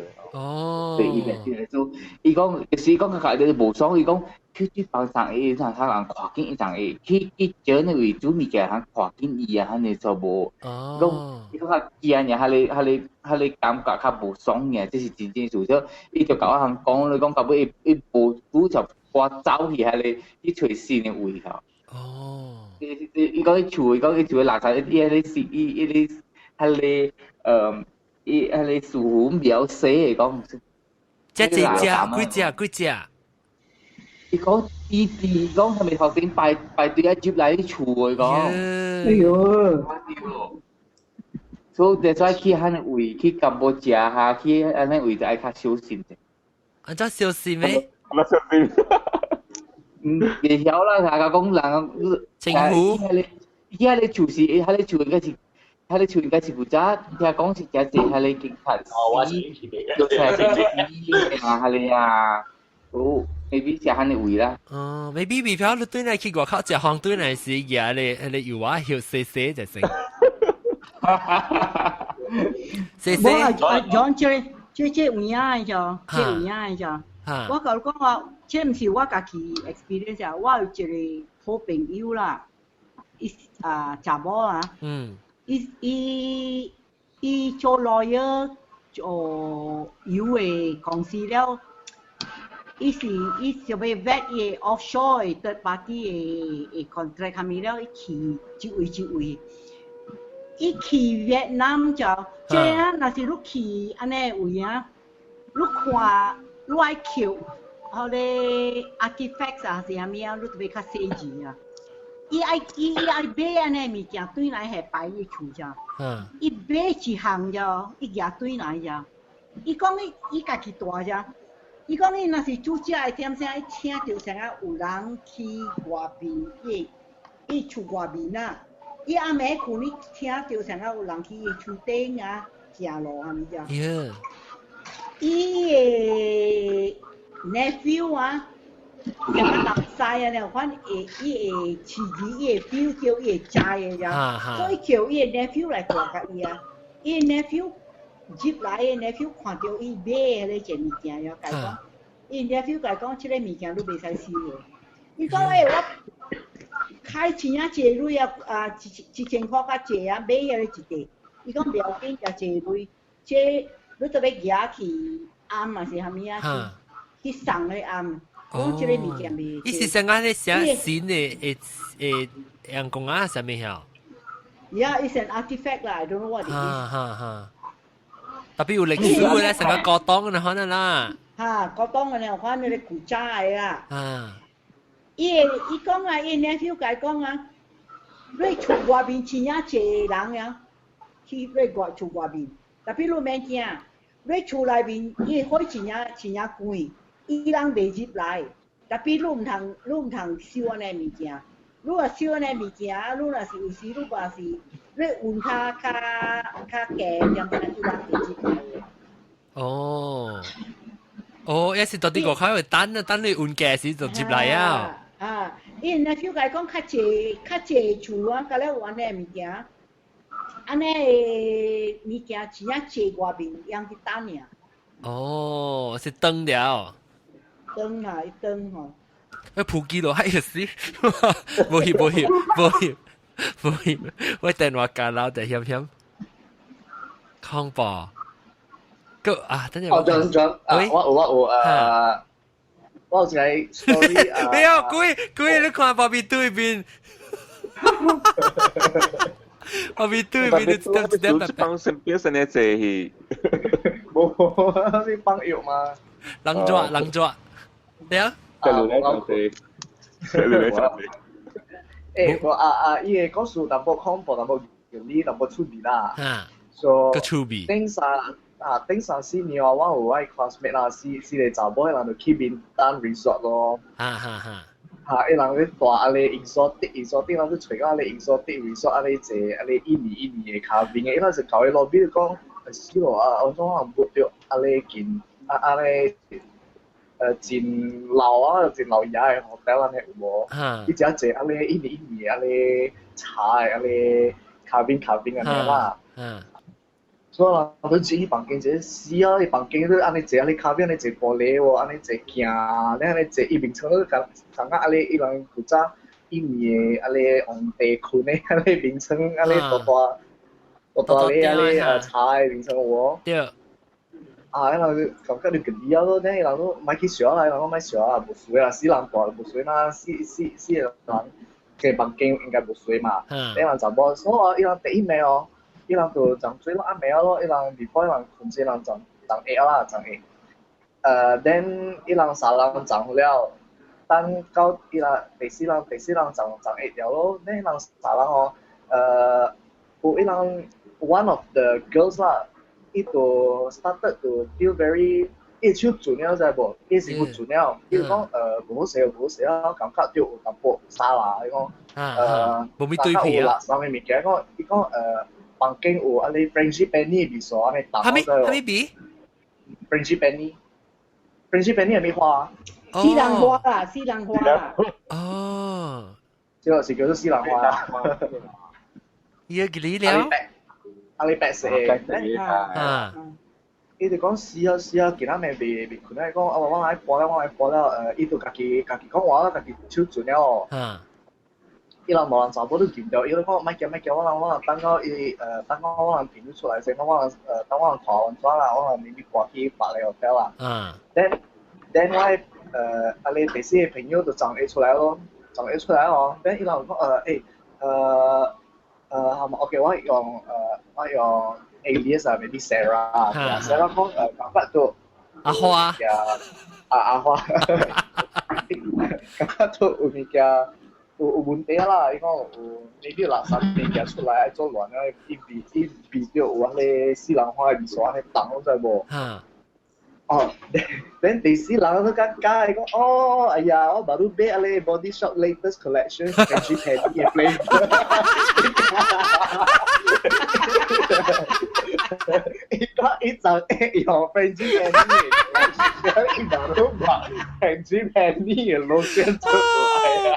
對伊白啲來做，伊講就是伊講佢哋無爽，伊講。去幫上伊，讓他人看見伊上伊，去招那為主物件，他看見伊啊，他哋就無。伊講較驚嘅，他哋感覺較無爽嘅，這是真正事。所以伊就甲我通講，你講到尾伊無主就我走去，去找新嘅位頭。伊講伊厝嘅垃圾，伊樹虎苗死嚟講。幾隻？伊講伊講係咪頭先排隊一接嚟啲厝嚟講？哎呦！所以就去迄個位去柬埔寨下去安尼位就愛較小心者。安怎小心咩？小心。袂曉啦，大家講人政府。迄個厝是，迄個厝應該是負責，聽講是真係迄個警察。我是去別。迄個啊，maybe 是迄個位啦。maybe 未曉你對嚟去外口食飯對嚟時，嘢你油話曉洗就成。我這有影嘅咋，這有影嘅咋。我甲你講話，這唔是我家己 experience 啊，我有一個好朋友啦，查某啊，伊做 lawyer 做有嘅公司了，伊就要 vet 嘅 offshore 嘅 third party 嘅 contract 下面了，伊去一位。伊去越南就，即啊，若是你去安尼位啊，你看你爱扣，好咧 artifacts 啊是啥物啊，你特别较细致啊。伊爱买安尼物件对来下摆伊厝只，伊买一项就，伊举对来只。伊讲伊家己大只，伊讲伊若是煮食的点啥，伊请着啥啊有人去外边，伊厝外面啊。伊暗暝困，你听着像啊有人去伊厝顶啊，行路啊，物只。伊个 nephew 啊，像啊南西啊，了反伊会饲鱼，伊会 feel 叫伊会知个只，所以叫伊个 nephew 来带甲伊啊。伊个 nephew 入来个 nephew 看到伊买迄个一件物件，了甲伊讲，伊 nephew 甲伊讲，即个物件你袂使收个。伊讲我。开钱啊，济瑞啊，1000块较济啊，买遐个一袋。伊讲不要紧，加济瑞，这你特别举去暗啊是啥物啊？去送个暗，讲即个物件袂。伊是啥咧写新诶人工啊啥物晓？Yeah, it's an artifact 啦 ，I don't know what it is。特別有歷史嘅咧，成個高檔嘅可能啦。高檔嘅咧，可能你古早嘅啊。伊讲啊，伊 nephew 甲伊讲啊，你厝外面真正济人呀，去你厝外面，特别你免惊，你厝内面伊火真正关，伊人袂入来，特别你毋通收安尼物件，你若收安尼物件，你若是有时你话是你运较低，点伊人袂入来。一是到底個口會等你運價時就接嚟啊！伊若小解講較濟厝啊，甲咧有安尼物件，安尼物件真正濟外面，人去等爾。是燈了。燈啊，燈吼。普及落海個事，無翕，我電話架樓就險，恐怖。等陣。我有一個 story 你有鬼你看旁邊對面旁邊對面你都幫身邊生嘅謝去冇你幫藥嘛人抓對啊伊個故事淡薄恐怖淡薄原理淡薄趣味啦個趣味頂三4年我有我 classmate 啦，四個查某，迄人就去面單 resort 咯。伊人咧帶阿咧 exotic 人去找個阿咧 exotic resort 阿咧坐阿咧印尼嘅咖啡嘅，伊人是搞喺路邊講，死咯我總人冇着阿咧件阿咧真老爺嘅 hotel 安尼有無？伊只坐阿咧印尼嘅阿咧茶嘅阿咧咖啡安尼啦。所以啦，我都住伊房間者死啊！伊房間都安尼坐，安尼咖啡安尼坐玻璃喎，安尼坐鏡，安尼坐伊面窗都感覺安尼伊人古早印尼嘅安尼皇帝困嘅安尼面窗，安尼大咧安尼茶嘅面窗喎。對。伊人感覺你個理咯，咧伊人都買去笑啦，伊人講買笑啊，無水啦，死人大無水嘛，死人嘅房間應該無水嘛，伊人就無，所以伊人第一暝哦。伊人就撞水咯，暗暝咯，伊人 before 伊人困時，伊人撞下啦，撞下。then 伊人三人撞了，等到伊人第四人撞下了咯。then 伊人三人哦，有伊人 one of the girls 啦，伊就 started to feel very， 伊手準了知無？伊是不準了，伊就講無好勢啊，感覺就有淡薄沙啦，伊講無咪對皮啊，啥物物件？伊講房間有安尼 French Penny 味素安尼打咗。係咪比 ？French Penny 係咩花啊？西蘭花啦，西蘭花啦。哦。即係叫做西蘭花啦。伊個幾了？阿你白色。伊就講試啊，其他咩未困咧？講我來播了，伊就家己講話，家己手準了。伊人無人全部都見到，伊人講咪叫，我人等我等我人評出來先，等我人看完咗啦，我人咪過去白嚟 hotel 啦。then 我阿你第四個朋友就撞 A 出來咯，then 伊人講係咪 OK？ 我用 alias 啊 ，maybe Sarah 講感覺到阿花阿花，感覺到有物件。有問題啦，伊講有 maybe 垃圾物件出來愛做亂啊，伊比著有安尼四人花嘅味素安尼重，知無？then 第四人都講伊講哎呀，我baru beli 安尼 Body Shop latest collection Frenchie Penny 嘅 flavor。伊就用 Frenchie Penny 嘅，伊baru 把 Frenchie Penny 嘅 lotion 出來啊！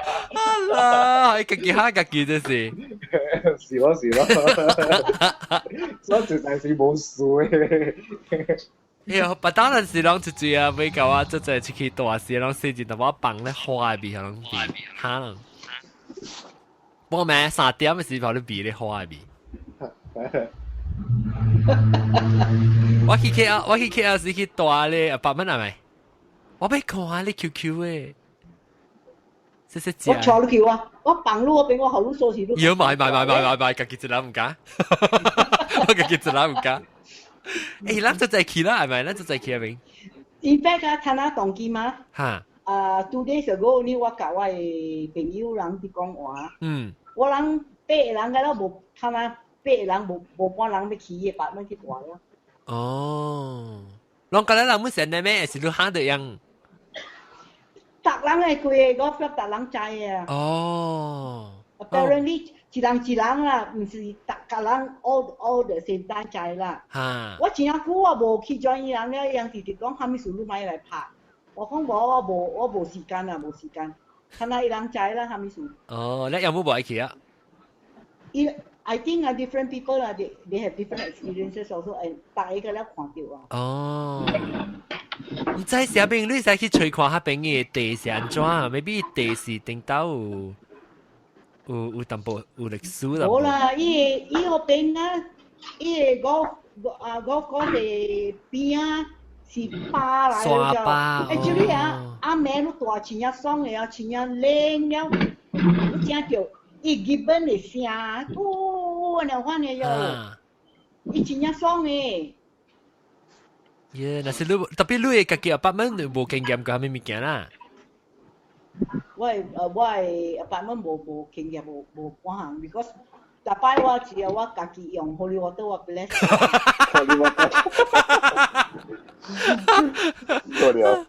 啊，自己嚇自己真是，是咯，所以實在是冇事嘅。呀，不當然是啷一啊，每個啊，即係出去大事，啷細節，但我放咧花味，啷味，嚇啷。我咩3點嘅時候你味咧花味。我去 KL 時去大咧8蚊係咪？我俾看下你 QQ 嘅。我坐你橋啊！我bằng luôn，我俾我後腦鎖匙都。要買，自己一人唔加，我自己一人唔加。誒，咱就在去啦，係咪？咱就在去入面。In fact 啊，睇下當機嘛。嚇。2 days ago 呢，我教我嘅朋友人啲講話。我人8個人嘅啦，無睇下8個人無半人要去嘅8蚊去大啦。哦。啷個咧？人冇成日咩？是都行得樣。逐人係佢個 feel， 逐人知啊。哦。Apparently， 一人啦，唔是逐個人 all the same time 知啦。我前久我無去 join 伊人咧，伊人直直講，蝦米事你買嚟拍。我講我無時間啊，無時間。睇下伊人知啦，蝦米事。哦，你有冇買去啊？I think different people they have different experiences also， and 大家咧看到啊。哦。唔知下邊你使去吹看下邊嘅地是安怎啊 ？maybe 地是定到有淡薄有歷史啦。冇啦，伊個邊啊，伊個邊啊是巴嚟嘅就。actually 啊，阿妹都大錢一雙嘅啊，錢一靚了，正叫伊基本嘅聲，多那款嘅喲，伊錢一雙嘅。那是lu tapi lu自己apartment無經驗個係咪物件啦？我apartment無經驗無關行 ，because 大擺我只係我自己用 holy water 我 bless。做了。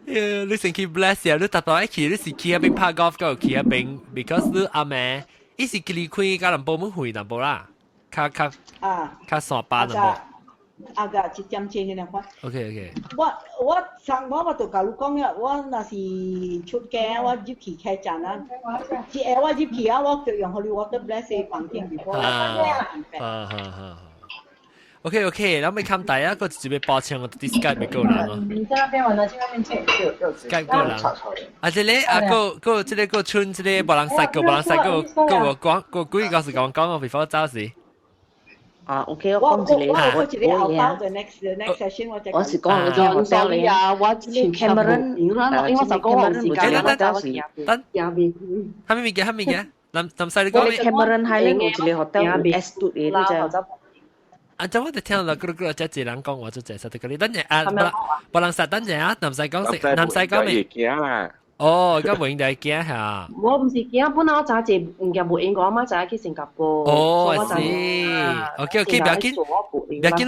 你成去 bless 呀？你達到一去，你是去那邊拍 golf 個去那邊 ，because 你阿妹，伊是佢開加人報門會淡薄啦，較上班淡薄。啊個一點錢嘅兩款。OK。我就甲你講啦，我若是出街，我入去開站啦，我入去啊，我就用 holy water bless 房間俾我。OK， 然後咪看大家個準備包廂，我啲 Skype 咪夠人咯。你在那邊玩，去外面借。Skype 夠人。啊，這裡啊，個這裡個村這裡冇人識個我講個故意告訴講我 before 走時。OK， 我講一個，我是講嗰種 hotel 嚟啊，我前 Cameron， 因為我就講我時間我當時等，係咪嘅？南西你講 Cameron Highland 有一個 hotel S 2嘅，你知？啊，就我哋聽到嗰只一人講，我就淨係識得嗰啲。等陣啊，冇人識，等陣啊，南西講未？哦，而家冇應該驚嚇。我唔是驚，本來我早前唔係冇應過，我媽就去新加坡。哦，係。OK， 不要緊。不要緊，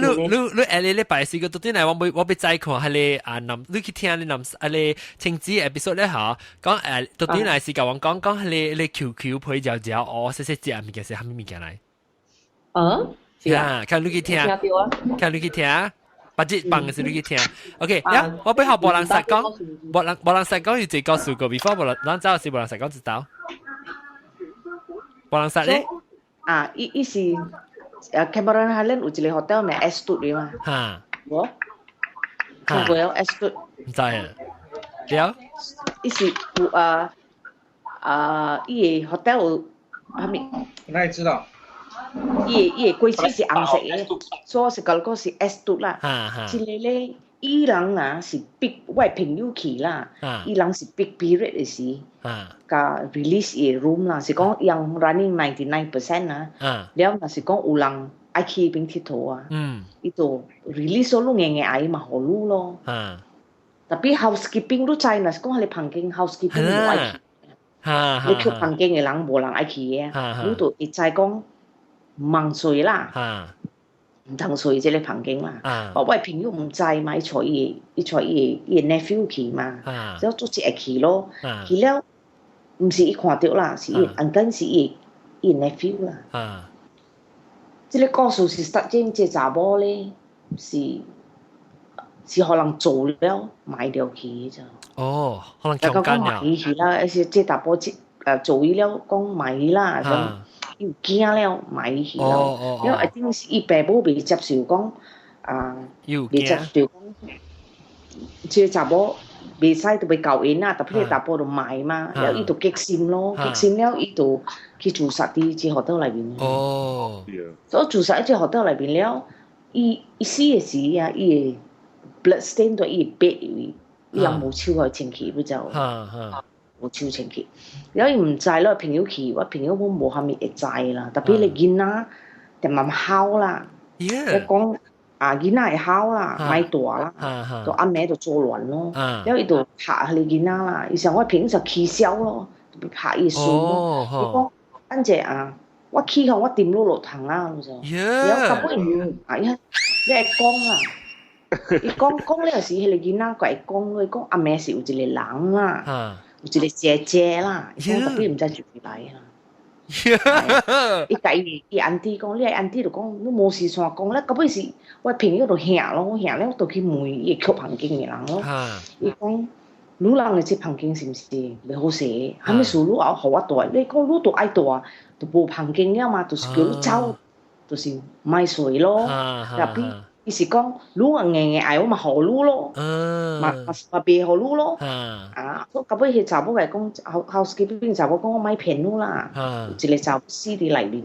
你下禮拜四個到底嚟，我俾再看係你啊南，你去聽你南啊你晴子 episode 咧嚇，講到底嚟是教我講係你 QQ 配嚼嚼，哦，細隻物件是係咩物件嚟？啊，看你去聽，看你去聽。把這放嘅時你去聽 ，OK， 呀，我俾學無人實講，無人實講要自告訴過 ，before 無人走時無人實講知道，無人實咧，啊，伊是Cameron Highland 有一個 hotel 名 S 2嘅嘛，嚇，我，聽過有 S 2，唔知啊，了，伊是有伊個 hotel 係咪？那你知道？伊個櫃子是紅色嘅，所以是嗰個是 S 度啦。即係咧，伊人啊是 big 我朋友去啦，伊人是 big period 嘅時，甲 release 嘅 room 啦，是講yang running 99% 啊，แล้ว若是講有人愛去邊佚佗啊，伊就 release 咗攏硬愛嘛好路咯。tapi housekeeping 都知，若是講你房間 housekeeping 唔愛去。你去房間嘅人無人愛去嘅，你就會知講唔通睡啦，唔通睡即個房間啦。我朋友唔知嘛，伊帶伊 nephew 去嘛，所以做一會去咯。去了，唔是伊看到啦，是伊按緊是伊 nephew 啦。即個故事是實證，即查某咧是可能做了買掉去咋。哦，可能強姦了。買去啦，而且即大波做伊了講買啦，咁又驚了買去咯。因為一定是伊爸母未接受講未接受講，即查某未使就被教因啦，特別大波就買嘛，然後伊就激心咯，激心了伊就去自殺啲即學校裏邊。哦，所以自殺即學校裏邊了，伊死嘅時啊，伊 blood stain 到伊白伊人冇手去清氣，不就冇手清氣。因為唔知咯，朋友去，我朋友我冇下面會知啦。特別你囡仔就慢慢考啦，你講囡仔會考啦，買大啦，就阿妹就做亂咯。因為就拍你囡仔啦，以前我朋友就氣消咯，就拍伊孫咯。你講等陣我氣後我掂落落堂啊，就，然後根本你係講啊。伊講呢個時，迄個囡仔佢會講，伊講阿妹是有一個人啦，有一個姐姐啦，伊講特別唔知住邊來啦。伊甲伊安弟講，你個安弟就講，你無事先講咧，根本是我朋友就嚇咯，嚇了就去問伊個房間嘅人咯。伊講，女人嘅這房間是毋是袂好勢？係咪事女後互我住？你講女住愛住啊，就無房間了嘛，就是叫你走，就是賣睡咯，特別。伊是講，如果硬硬愛我嘛好路咯，嘛別好路咯，所以到尾迄查某來講，housekeeping 查某講我買騙你啦，一個查某死佇內面，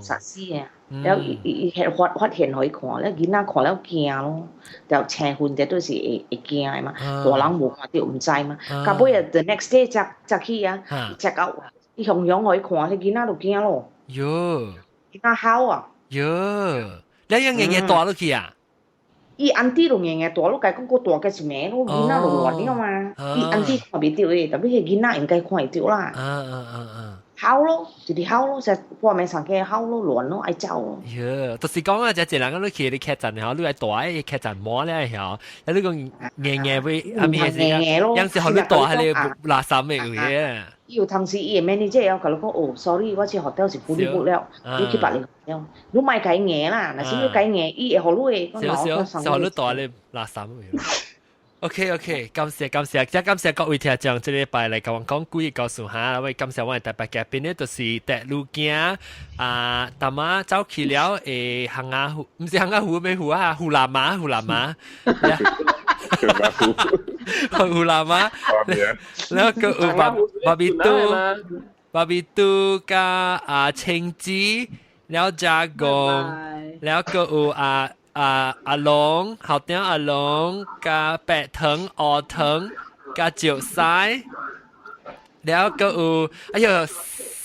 殺死啊！然後伊發現互伊看，了囡仔看了驚咯，就青昏啲都是會驚誒嘛，大人無看到唔知嘛，到尾啊 the next day 才去啊，才到伊雄互伊看，迄囡仔就驚咯，囡仔喊啊！你樣嘢大落去啊？伊安弟就嘢大落，計講個大嘅是咩咯？囡仔就亂了嘛。伊安弟看袂到嘅，特別係囡仔應該看會到啦。喊咯，就是喊咯，就半暝上嘅喊咯，亂咯，愛走咯。就是講啊，一人你去你劇陣嗬，你係大嘅劇陣摸咧嗬，有呢個硬會阿咩事？有時候你大係你垃圾咩嘢？有當時伊個 manager 有甲你講，哦 ，sorry， 我這學校是fully book了，你去別個了，你賣解硬啦，若是你解硬，伊會好你嘅，小你大你垃圾咩？OK， 感謝，即係感謝各位聽眾，這禮拜嚟講講故意告訴下，喂，感謝我哋特別嘉賓咧，就是帶路鏡大媽走去了誒行亞湖，唔是行亞湖咩湖啊？湖南馬，湖南馬，แล้วก็บาร์บีตูกับเชงจีแล้วจากงแล้วก็อาหลงเขาเตี้ยอาหลงกับแปะเถิงออเถิงกับเจียวซ้ายแล้วก็哎呀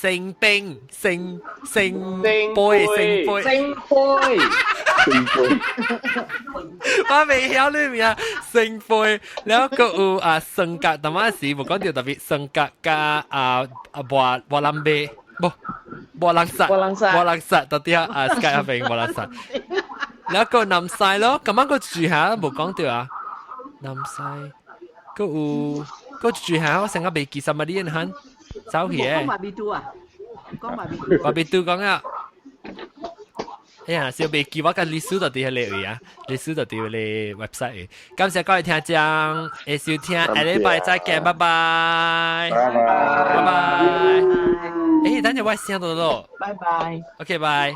成冰成杯我未曉呢面啊，成杯，แล้วก็性格，但係是冇講到特別性格加บัวลำเบบัวลังสัตตอนที่สกายเป็นบัวลังสัตแล้วก็นำไซ咯，咁樣個住下冇講到啊，นำไซก็住下我成日未記什麼啲人肯走去嘅。講บาร์บีตู講啊。哎呀，小未記我嘅歷史到底係嚟啊，歷史到底係嚟 website。感謝各位聽眾嘅收聽，下禮拜再見，拜拜。誒，等陣我聲到咯。拜拜。OK，拜。